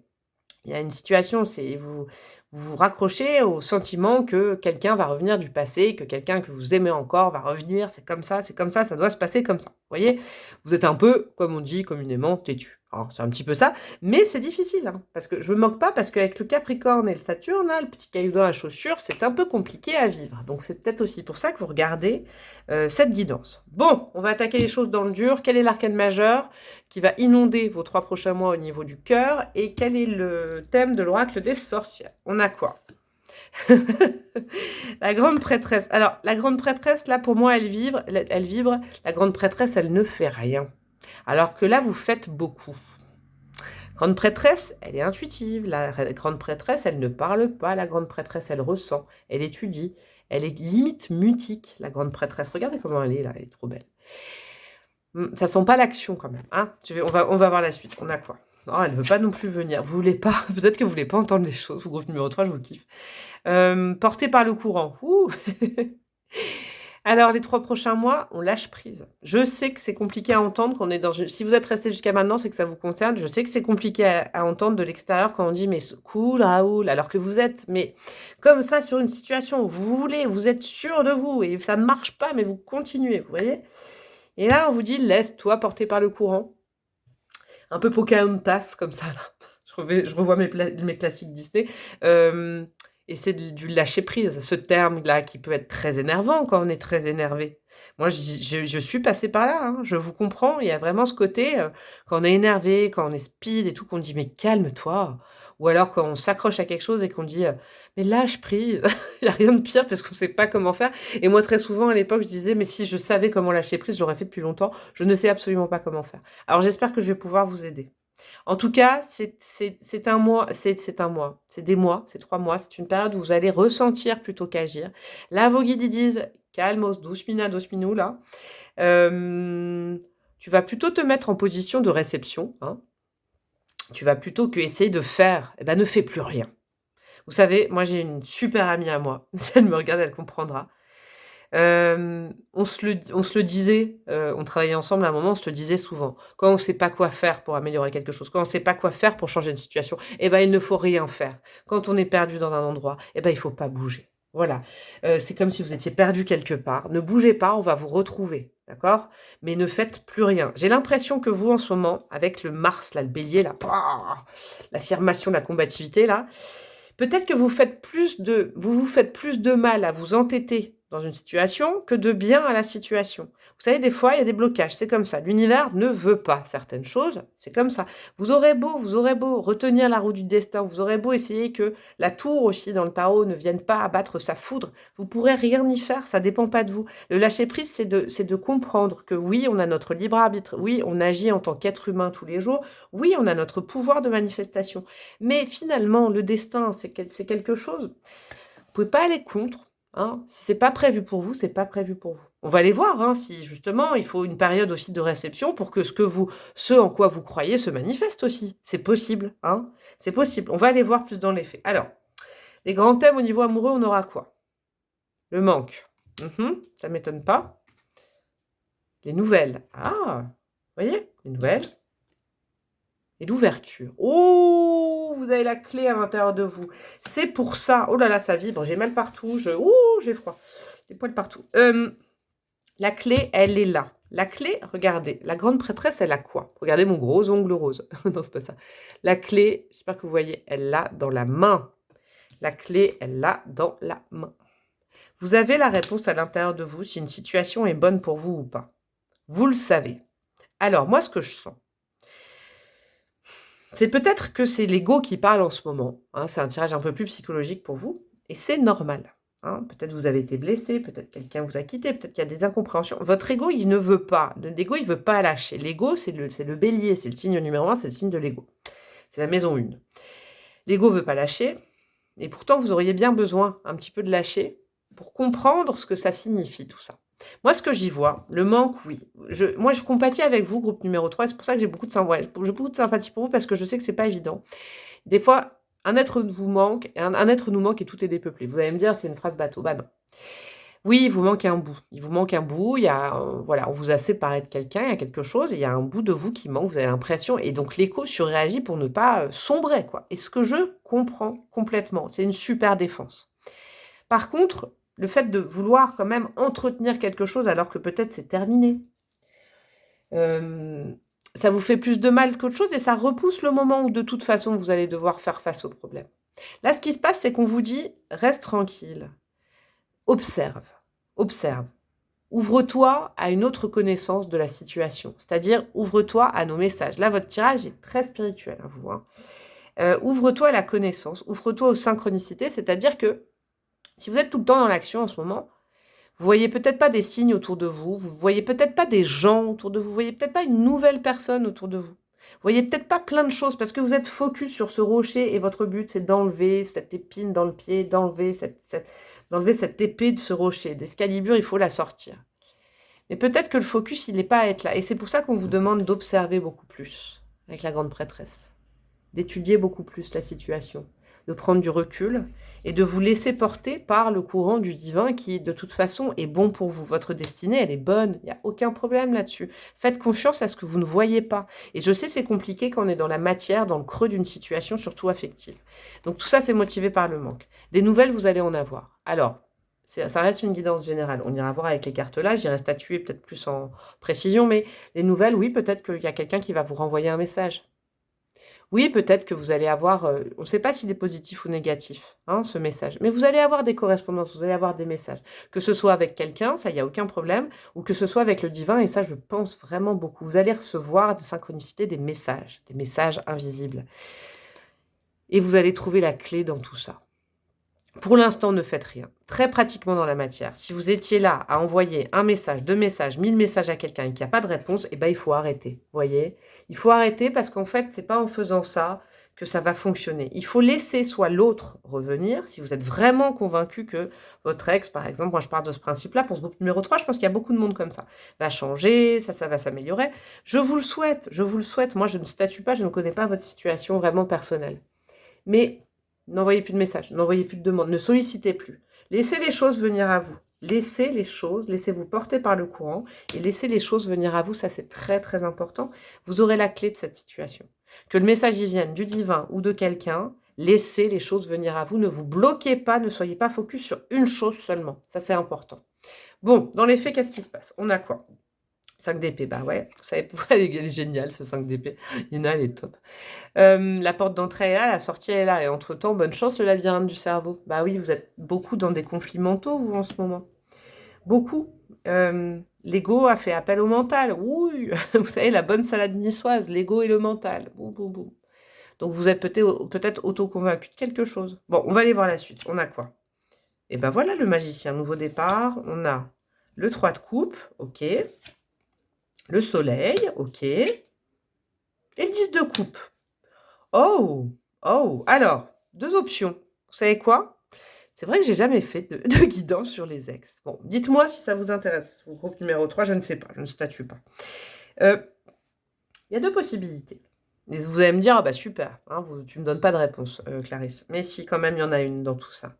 il y a une situation, c'est vous vous raccrochez au sentiment que quelqu'un va revenir du passé, que quelqu'un que vous aimez encore va revenir, c'est comme ça, ça doit se passer comme ça. Vous voyez, vous êtes un peu, comme on dit communément, têtu. Hein, c'est un petit peu ça, mais c'est difficile, hein, parce que je me moque pas, parce qu'avec le Capricorne et le Saturne, là, le petit caillou dans la chaussure, c'est un peu compliqué à vivre. Donc c'est peut-être aussi pour ça que vous regardez cette guidance. Bon, on va attaquer les choses dans le dur. Quel est l'arcane majeur qui va inonder vos 3 prochains mois au niveau du cœur? Et quel est le thème de l'oracle des sorcières? On a quoi? La grande prêtresse. Alors, la grande prêtresse, là, pour moi, elle vibre. La grande prêtresse, elle ne fait rien. Alors que là, vous faites beaucoup. Grande prêtresse, elle est intuitive. La grande prêtresse, elle ne parle pas. La grande prêtresse, elle ressent, elle étudie. Elle est limite mutique, la grande prêtresse. Regardez comment elle est là, elle est trop belle. Ça sent pas l'action quand même. Hein, on va voir la suite. On a quoi? Oh, elle veut pas non plus venir. Vous voulez pas? Peut-être que vous voulez pas entendre les choses. Au groupe numéro 3, je vous kiffe. Porté par le courant. Ouh. Alors, les 3 prochains mois, on lâche prise. Je sais que c'est compliqué à entendre qu'on est dans une... Si vous êtes resté jusqu'à maintenant, c'est que ça vous concerne. Je sais que c'est compliqué à entendre de l'extérieur quand on dit « mais cool, Raoul », alors que vous êtes mais comme ça sur une situation où vous voulez, vous êtes sûr de vous et ça ne marche pas, mais vous continuez, vous voyez. Et là, on vous dit « laisse-toi porter par le courant ». Un peu Pocahontas, comme ça, là. Je revois mes classiques Disney. Et c'est du lâcher prise, ce terme-là qui peut être très énervant quand on est très énervé. Moi, je suis passée par là, hein, je vous comprends. Il y a vraiment ce côté, quand on est énervé, quand on est speed et tout, qu'on dit mais calme-toi. Ou alors quand on s'accroche à quelque chose et qu'on dit mais lâche prise. Il n'y a rien de pire parce qu'on ne sait pas comment faire. Et moi, très souvent à l'époque, je disais mais si je savais comment lâcher prise, je l'aurais fait depuis longtemps. Je ne sais absolument pas comment faire. Alors j'espère que je vais pouvoir vous aider. En tout cas, c'est un mois, c'est un mois, c'est des mois, c'est 3 mois, c'est une période où vous allez ressentir plutôt qu'agir. Là, vos guides ils disent calmos, douce minou, là. Tu vas plutôt te mettre en position de réception. Hein. Tu vas plutôt que essayer de faire, eh ben, ne fais plus rien. Vous savez, moi j'ai une super amie à moi. Si elle me regarde, elle comprendra. On se le disait, on travaillait ensemble à un moment, on se le disait souvent. Quand on ne sait pas quoi faire pour améliorer quelque chose, quand on ne sait pas quoi faire pour changer une situation, eh ben, il ne faut rien faire. Quand on est perdu dans un endroit, eh ben, il ne faut pas bouger. Voilà. C'est comme si vous étiez perdu quelque part. Ne bougez pas, on va vous retrouver. D'accord? Mais ne faites plus rien. J'ai l'impression que vous, en ce moment, avec le Mars, là, le bélier, là, l'affirmation de la combativité, là, peut-être que vous vous faites plus de mal à vous entêter dans une situation que de bien à la situation. Vous savez, des fois, il y a des blocages, c'est comme ça. L'univers ne veut pas certaines choses, c'est comme ça. Vous aurez beau retenir la roue du destin, vous aurez beau essayer que la tour aussi dans le tarot ne vienne pas abattre sa foudre, vous pourrez rien y faire, ça dépend pas de vous. Le lâcher-prise, c'est de comprendre que oui, on a notre libre arbitre, oui, on agit en tant qu'être humain tous les jours, oui, on a notre pouvoir de manifestation. Mais finalement, le destin, c'est quelque chose. Vous pouvez pas aller contre. Hein. Si c'est pas prévu pour vous, c'est pas prévu pour vous. On va aller voir hein, si justement il faut une période aussi de réception pour que ce en quoi vous croyez se manifeste aussi. C'est possible. Hein. C'est possible. On va aller voir plus dans les faits. Alors, les grands thèmes au niveau amoureux, on aura quoi? Le manque. Ça m'étonne pas. Les nouvelles. Ah, vous voyez? Les nouvelles. Et l'ouverture. Oh, vous avez la clé à l'intérieur de vous. C'est pour ça. Oh là là, ça vibre. J'ai mal partout. J'ai froid. Des poils partout. La clé, elle est là. La clé, regardez. La grande prêtresse, elle a quoi? Regardez mon gros ongle rose. Non, c'est pas ça. La clé, j'espère que vous voyez, elle l'a dans la main. La clé, elle l'a dans la main. Vous avez la réponse à l'intérieur de vous si une situation est bonne pour vous ou pas. Vous le savez. Alors, moi, ce que je sens, c'est peut-être que c'est l'ego qui parle en ce moment. Hein, c'est un tirage un peu plus psychologique pour vous. Et c'est normal. Hein. Peut-être vous avez été blessé, peut-être quelqu'un vous a quitté, peut-être qu'il y a des incompréhensions. Votre ego, il ne veut pas. L'ego, il ne veut pas lâcher. L'ego, c'est le bélier, c'est le signe numéro 1, c'est le signe de l'ego. C'est la maison 1. L'ego ne veut pas lâcher. Et pourtant, vous auriez bien besoin un petit peu de lâcher pour comprendre ce que ça signifie, tout ça. Moi, ce que j'y vois, le manque, oui. Moi, je compatis avec vous, groupe numéro 3, c'est pour ça que j'ai beaucoup de sympathie pour vous, parce que je sais que c'est pas évident. Des fois, un être vous manque, un être nous manque et tout est dépeuplé. Vous allez me dire, c'est une phrase bateau. Bah non. Oui, il vous manque un bout. Il vous manque un bout, il y a, voilà, on vous a séparé de quelqu'un, il y a quelque chose, il y a un bout de vous qui manque, vous avez l'impression, et donc l'écho surréagit pour ne pas sombrer, quoi. Et ce que je comprends complètement, c'est une super défense. Par contre, le fait de vouloir quand même entretenir quelque chose alors que peut-être c'est terminé, ça vous fait plus de mal qu'autre chose et ça repousse le moment où de toute façon vous allez devoir faire face au problème. Là, ce qui se passe, c'est qu'on vous dit « reste tranquille, observe, observe, ouvre-toi à une autre connaissance de la situation, c'est-à-dire ouvre-toi à nos messages ». Là, votre tirage est très spirituel, hein, vous. Hein. Ouvre-toi à la connaissance, ouvre-toi aux synchronicités, c'est-à-dire que si vous êtes tout le temps dans l'action en ce moment, vous voyez peut-être pas des signes autour de vous, vous voyez peut-être pas des gens autour de vous, vous voyez peut-être pas une nouvelle personne autour de vous. Vous voyez peut-être pas plein de choses parce que vous êtes focus sur ce rocher et votre but, c'est d'enlever cette épine dans le pied, d'enlever cette épée de ce rocher. D'Excalibur, il faut la sortir. Mais peut-être que le focus, il n'est pas à être là. Et c'est pour ça qu'on vous demande d'observer beaucoup plus avec la grande prêtresse, d'étudier beaucoup plus la situation, de prendre du recul et de vous laisser porter par le courant du divin qui, de toute façon, est bon pour vous. Votre destinée, elle est bonne, il n'y a aucun problème là-dessus. Faites confiance à ce que vous ne voyez pas. Et je sais, c'est compliqué quand on est dans la matière, dans le creux d'une situation, surtout affective. Donc tout ça, c'est motivé par le manque. Des nouvelles, vous allez en avoir. Alors, ça reste une guidance générale. On ira voir avec les cartes là, j'irai statuer peut-être plus en précision, mais les nouvelles, oui, peut-être qu'il y a quelqu'un qui va vous renvoyer un message. Oui, peut-être que vous allez avoir, on ne sait pas s'il est positif ou négatif, hein, ce message, mais vous allez avoir des correspondances, vous allez avoir des messages. Que ce soit avec quelqu'un, ça, il n'y a aucun problème, ou que ce soit avec le divin, et ça, je pense vraiment beaucoup. Vous allez recevoir de synchronicité des messages invisibles. Et vous allez trouver la clé dans tout ça. Pour l'instant, ne faites rien. Très pratiquement dans la matière. Si vous étiez là à envoyer un message, 2 messages, 1000 messages à quelqu'un et qu'il n'y a pas de réponse, eh ben, il faut arrêter. Voyez, il faut arrêter parce qu'en fait, c'est pas en faisant ça que ça va fonctionner. Il faut laisser soit l'autre revenir, si vous êtes vraiment convaincu que votre ex, par exemple, moi je pars de ce principe-là, pour ce groupe numéro 3, je pense qu'il y a beaucoup de monde comme ça, va changer, ça va s'améliorer. Je vous le souhaite, je vous le souhaite. Moi, je ne statue pas, je ne connais pas votre situation vraiment personnelle. Mais n'envoyez plus de messages, n'envoyez plus de demandes, ne sollicitez plus. Laissez les choses venir à vous. Laissez les choses, laissez-vous porter par le courant et laissez les choses venir à vous. Ça, c'est très, très important. Vous aurez la clé de cette situation. Que le message y vienne du divin ou de quelqu'un, laissez les choses venir à vous. Ne vous bloquez pas, ne soyez pas focus sur une chose seulement. Ça, c'est important. Bon, dans les faits, qu'est-ce qui se passe? On a quoi? 5 d'épée, bah ouais, vous savez, elle est géniale ce 5 d'épée. Yéna, elle est top. La porte d'entrée est là, la sortie est là. Et entre-temps, bonne chance le labyrinthe du cerveau. Bah oui, vous êtes beaucoup dans des conflits mentaux, vous, en ce moment. Beaucoup. L'ego a fait appel au mental. Oui, vous savez, la bonne salade niçoise, l'ego et le mental. Boum, boum, boum. Donc vous êtes peut-être auto-convaincu de quelque chose. Bon, on va aller voir la suite. On a quoi? Et ben voilà, le magicien, nouveau départ. On a le 3 de coupe, ok. Le soleil, ok. Et le 10 de coupe. Oh, oh, alors, 2 options. Vous savez quoi? C'est vrai que j'ai jamais fait de guidance sur les ex. Bon, dites-moi si ça vous intéresse. Au groupe numéro 3, je ne sais pas, je ne statue pas. Il y a 2 possibilités. Et vous allez me dire, ah bah super, hein, tu ne me donnes pas de réponse, Clarisse. Mais si, quand même, il y en a une dans tout ça.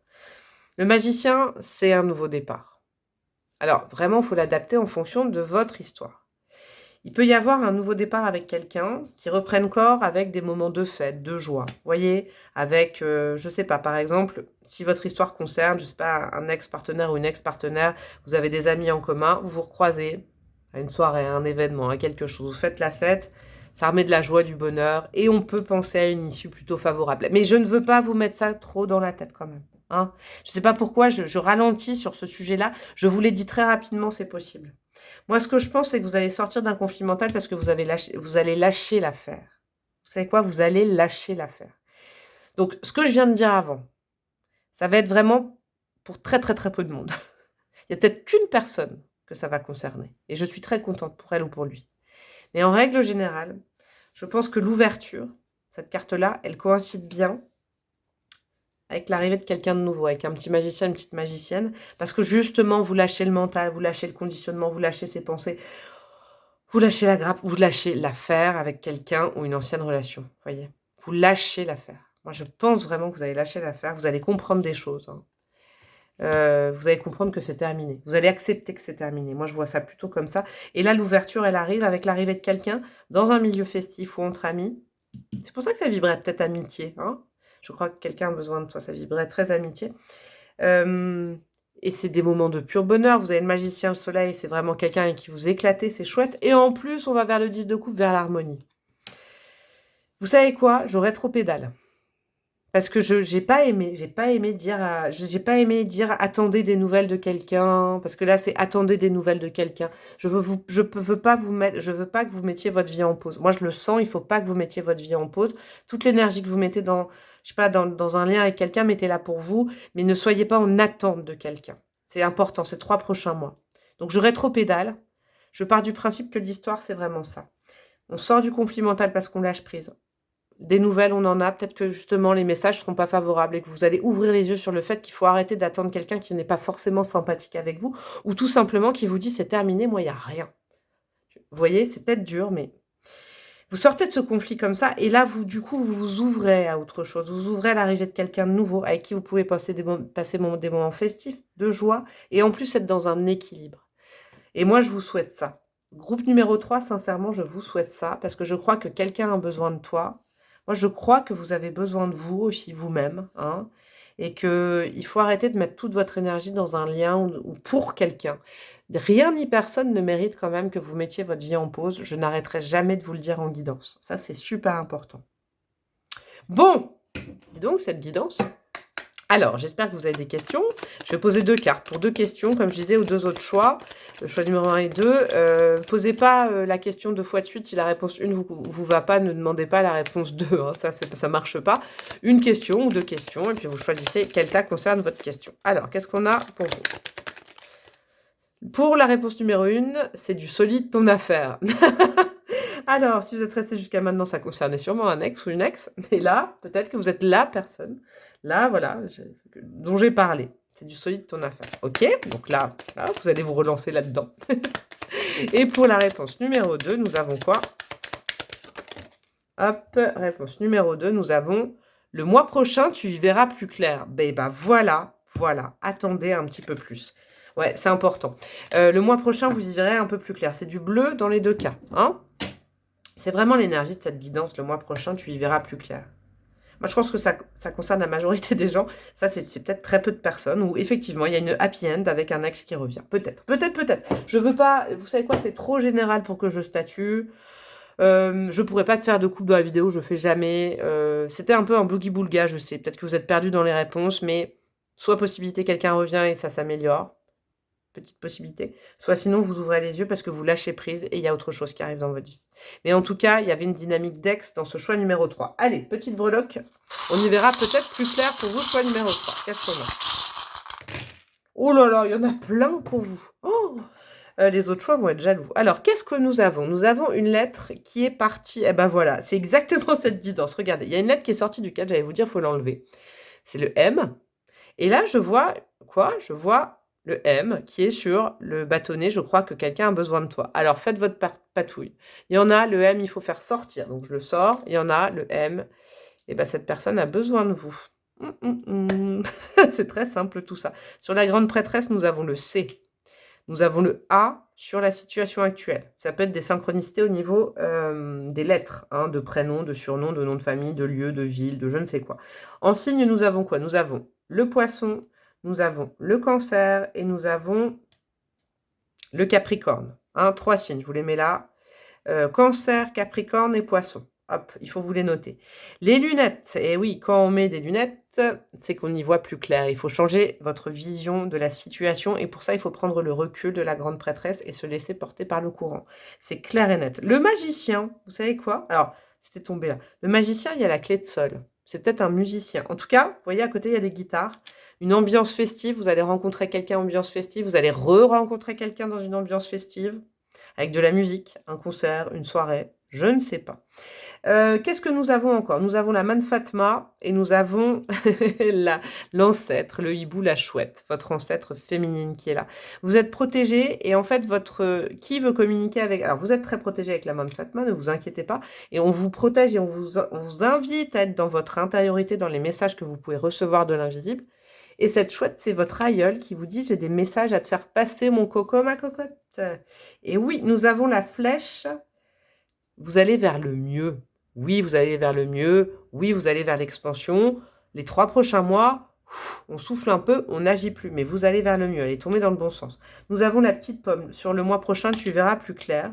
Le magicien, c'est un nouveau départ. Alors, vraiment, il faut l'adapter en fonction de votre histoire. Il peut y avoir un nouveau départ avec quelqu'un qui reprenne corps avec des moments de fête, de joie. Vous voyez, avec, je ne sais pas, par exemple, si votre histoire concerne, je ne sais pas, un ex-partenaire ou une ex-partenaire, vous avez des amis en commun, vous vous recroisez à une soirée, à un événement, à quelque chose, vous faites la fête, ça remet de la joie, du bonheur, et on peut penser à une issue plutôt favorable. Mais je ne veux pas vous mettre ça trop dans la tête quand même. Hein. Je ne sais pas pourquoi je ralentis sur ce sujet-là. Je vous l'ai dit très rapidement, c'est possible. Moi, ce que je pense, c'est que vous allez sortir d'un conflit mental parce que vous allez lâcher l'affaire. Vous savez quoi? Vous allez lâcher l'affaire. Donc, ce que je viens de dire avant, ça va être vraiment pour très, très, très peu de monde. Il y a peut-être qu'une personne que ça va concerner. Et je suis très contente pour elle ou pour lui. Mais en règle générale, je pense que l'ouverture, cette carte-là, elle coïncide bien avec l'arrivée de quelqu'un de nouveau, avec un petit magicien, une petite magicienne, parce que justement, vous lâchez le mental, vous lâchez le conditionnement, vous lâchez ses pensées, vous lâchez la grappe, vous lâchez l'affaire avec quelqu'un ou une ancienne relation, voyez. Vous lâchez l'affaire. Moi, je pense vraiment que vous allez lâcher l'affaire, vous allez comprendre des choses. Hein. Vous allez comprendre que c'est terminé. Vous allez accepter que c'est terminé. Moi, je vois ça plutôt comme ça. Et là, l'ouverture, elle arrive avec l'arrivée de quelqu'un dans un milieu festif ou entre amis. C'est pour ça que ça vibrait peut-être amitié, hein. Je crois que quelqu'un a besoin de toi, ça vibrait très amitié. Et c'est des moments de pur bonheur. Vous avez le magicien, le soleil, c'est vraiment quelqu'un avec qui vous éclatez, c'est chouette. Et en plus, on va vers le 10 de coupe, vers l'harmonie. Vous savez quoi? Je rétropédale. Parce que j'ai pas aimé dire attendez des nouvelles de quelqu'un, parce que là c'est attendez des nouvelles de quelqu'un. Je veux pas que vous mettiez votre vie en pause. Moi je le sens, il faut pas que vous mettiez votre vie en pause. Toute l'énergie que vous mettez dans, je sais pas, dans un lien avec quelqu'un, mettez-la pour vous, mais ne soyez pas en attente de quelqu'un. C'est important, ces 3 prochains mois. Donc je rétropédale. Je pars du principe que l'histoire c'est vraiment ça. On sort du conflit mental parce qu'on lâche prise. Des nouvelles, on en a. Peut-être que justement, les messages ne seront pas favorables et que vous allez ouvrir les yeux sur le fait qu'il faut arrêter d'attendre quelqu'un qui n'est pas forcément sympathique avec vous ou tout simplement qui vous dit c'est terminé, moi, il n'y a rien. Vous voyez, c'est peut-être dur, mais vous sortez de ce conflit comme ça et là, vous, du coup, vous vous ouvrez à autre chose. Vous ouvrez à l'arrivée de quelqu'un de nouveau avec qui vous pouvez passer des moments festifs, de joie et en plus être dans un équilibre. Et moi, je vous souhaite ça. Groupe numéro 3, sincèrement, je vous souhaite ça parce que je crois que quelqu'un a besoin de toi. Moi, je crois que vous avez besoin de vous aussi, vous-même. Hein, et qu'il faut arrêter de mettre toute votre énergie dans un lien ou pour quelqu'un. Rien ni personne ne mérite quand même que vous mettiez votre vie en pause. Je n'arrêterai jamais de vous le dire en guidance. Ça, c'est super important. Bon, et donc, cette guidance... Alors, j'espère que vous avez des questions. Je vais poser 2 cartes pour 2 questions, comme je disais, aux 2 autres choix. Le choix numéro 1 et 2. Posez pas la question 2 fois de suite. Si la réponse 1 vous va pas, ne demandez pas la réponse 2. Hein, ça marche pas. Une question ou 2 questions, et puis vous choisissez quel cas concerne votre question. Alors, qu'est-ce qu'on a pour vous? Pour la réponse numéro 1, c'est du solide ton affaire. Alors, si vous êtes resté jusqu'à maintenant, ça concernait sûrement un ex ou une ex. Et là, peut-être que vous êtes la personne, là, voilà, dont j'ai parlé. C'est du solide ton affaire. Ok, donc là, vous allez vous relancer là-dedans. Et pour la réponse numéro 2, nous avons quoi? Hop, réponse numéro 2, nous avons le mois prochain, tu y verras plus clair. Ben voilà, attendez un petit peu plus. Ouais, c'est important. Le mois prochain, vous y verrez un peu plus clair. C'est du bleu dans les 2 cas, hein? C'est vraiment l'énergie de cette guidance. Le mois prochain, tu y verras plus clair. Moi, je pense que ça concerne la majorité des gens. Ça, c'est peut-être très peu de personnes où, effectivement, il y a une happy end avec un ex qui revient. Peut-être. Je veux pas... Vous savez quoi? C'est trop général pour que je statue. Je pourrais pas te faire de coupe dans la vidéo. Je fais jamais. C'était un peu un boogie-boulga, je sais. Peut-être que vous êtes perdu dans les réponses, mais soit possibilité, quelqu'un revient et ça s'améliore. Petite possibilité. Soit sinon, vous ouvrez les yeux parce que vous lâchez prise et il y a autre chose qui arrive dans votre vie. Mais en tout cas, il y avait une dynamique d'ex dans ce choix numéro 3. Allez, petite breloque. On y verra peut-être plus clair pour vous, choix numéro 3. Qu'est-ce qu'on a? Oh là là, il y en a plein pour vous. Oh, les autres choix vont être jaloux. Alors, qu'est-ce que nous avons? Nous avons une lettre qui est partie. Eh ben voilà, c'est exactement cette guidance. Regardez, il y a une lettre qui est sortie du cadre. J'allais vous dire, il faut l'enlever. C'est le M. Et là, je vois quoi? Je vois le M qui est sur le bâtonnet. Je crois que quelqu'un a besoin de toi. Alors, faites votre patouille. Il y en a, le M, il faut faire sortir. Donc, je le sors. Il y en a, le M. Et bien, cette personne a besoin de vous. C'est très simple tout ça. Sur la grande prêtresse, nous avons le C. Nous avons le A sur la situation actuelle. Ça peut être des synchronicités au niveau des lettres, hein, de prénom, de surnom, de nom de famille, de lieu, de ville, de je ne sais quoi. En signe, nous avons quoi? Nous avons le poisson, nous avons le cancer et nous avons le capricorne. Hein, 3 signes, je vous les mets là. Cancer, capricorne et poisson. Hop, il faut vous les noter. Les lunettes, et oui, quand on met des lunettes, c'est qu'on y voit plus clair. Il faut changer votre vision de la situation et pour ça, il faut prendre le recul de la grande prêtresse et se laisser porter par le courant. C'est clair et net. Le magicien, vous savez quoi? Alors, c'était tombé là. Le magicien, il y a la clé de sol. C'est peut-être un musicien. En tout cas, vous voyez, à côté, il y a des guitares. Une ambiance festive, vous allez rencontrer quelqu'un en ambiance festive, vous allez re-rencontrer quelqu'un dans une ambiance festive, avec de la musique, un concert, une soirée, je ne sais pas. Qu'est-ce que nous avons encore? Nous avons la manne Fatma et nous avons l'ancêtre, le hibou, la chouette, votre ancêtre féminine qui est là. Vous êtes protégé et en fait, qui veut communiquer avec... Alors, vous êtes très protégé avec la manne Fatma, ne vous inquiétez pas. Et on vous protège et on vous invite à être dans votre intériorité, dans les messages que vous pouvez recevoir de l'invisible. Et cette chouette, c'est votre aïeul qui vous dit « J'ai des messages à te faire passer, mon coco, ma cocotte. » Et oui, nous avons la flèche. Vous allez vers le mieux. Oui, vous allez vers le mieux. Oui, vous allez vers l'expansion. Les 3 prochains mois, on souffle un peu, on n'agit plus. Mais vous allez vers le mieux. Elle est tombée dans le bon sens. Nous avons la petite pomme. Sur le mois prochain, tu verras plus clair.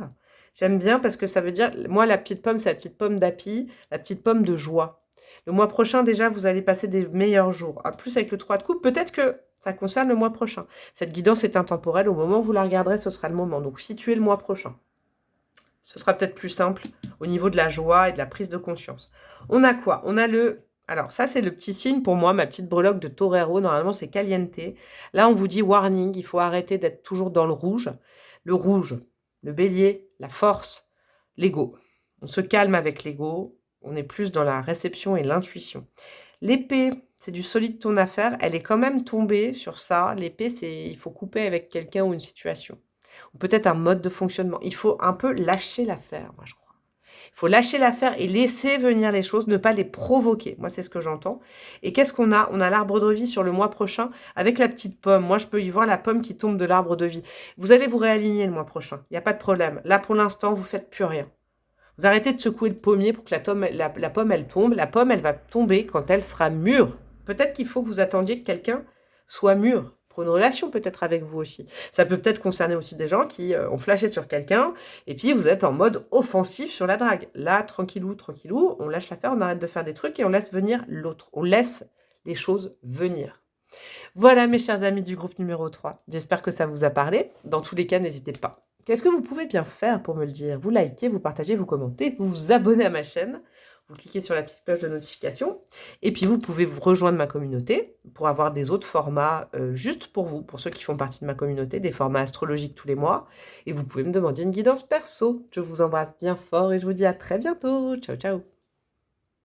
J'aime bien parce que ça veut dire... Moi, la petite pomme, c'est la petite pomme d'api, la petite pomme de joie. Le mois prochain, déjà, vous allez passer des meilleurs jours. En plus, avec le 3 de coupe, peut-être que ça concerne le mois prochain. Cette guidance est intemporelle. Au moment où vous la regarderez, ce sera le moment. Donc, situez le mois prochain. Ce sera peut-être plus simple au niveau de la joie et de la prise de conscience. On a quoi? On a le... Alors, ça, c'est le petit signe pour moi, ma petite breloque de torero. Normalement, c'est caliente. Là, on vous dit warning, il faut arrêter d'être toujours dans le rouge. Le rouge, le bélier, la force, l'ego. On se calme avec l'ego, on est plus dans la réception et l'intuition. L'épée, c'est du solide ton affaire, elle est quand même tombée sur ça. L'épée, il faut couper avec quelqu'un ou une situation. Ou peut-être un mode de fonctionnement. Il faut un peu lâcher l'affaire, moi je crois. Il faut lâcher l'affaire et laisser venir les choses, ne pas les provoquer. Moi, c'est ce que j'entends. Et qu'est-ce qu'on a? On a l'arbre de vie sur le mois prochain avec la petite pomme. Moi, je peux y voir la pomme qui tombe de l'arbre de vie. Vous allez vous réaligner le mois prochain. Il n'y a pas de problème. Là, pour l'instant, vous faites plus rien. Vous arrêtez de secouer le pommier pour que la pomme, elle tombe. La pomme, elle va tomber quand elle sera mûre. Peut-être qu'il faut que vous attendiez que quelqu'un soit mûr. Pour une relation peut-être avec vous aussi. Ça peut peut-être concerner aussi des gens qui ont flashé sur quelqu'un et puis vous êtes en mode offensif sur la drague. Là, tranquillou, tranquillou, on lâche l'affaire, on arrête de faire des trucs et on laisse venir l'autre. On laisse les choses venir. Voilà mes chers amis du groupe numéro 3. J'espère que ça vous a parlé. Dans tous les cas, n'hésitez pas. Qu'est-ce que vous pouvez bien faire pour me le dire? Vous likez, vous partagez, vous commentez, vous vous abonnez à ma chaîne, vous cliquez sur la petite cloche de notification, et puis vous pouvez vous rejoindre ma communauté pour avoir des autres formats juste pour vous, pour ceux qui font partie de ma communauté, des formats astrologiques tous les mois, et vous pouvez me demander une guidance perso. Je vous embrasse bien fort et je vous dis à très bientôt. Ciao, ciao.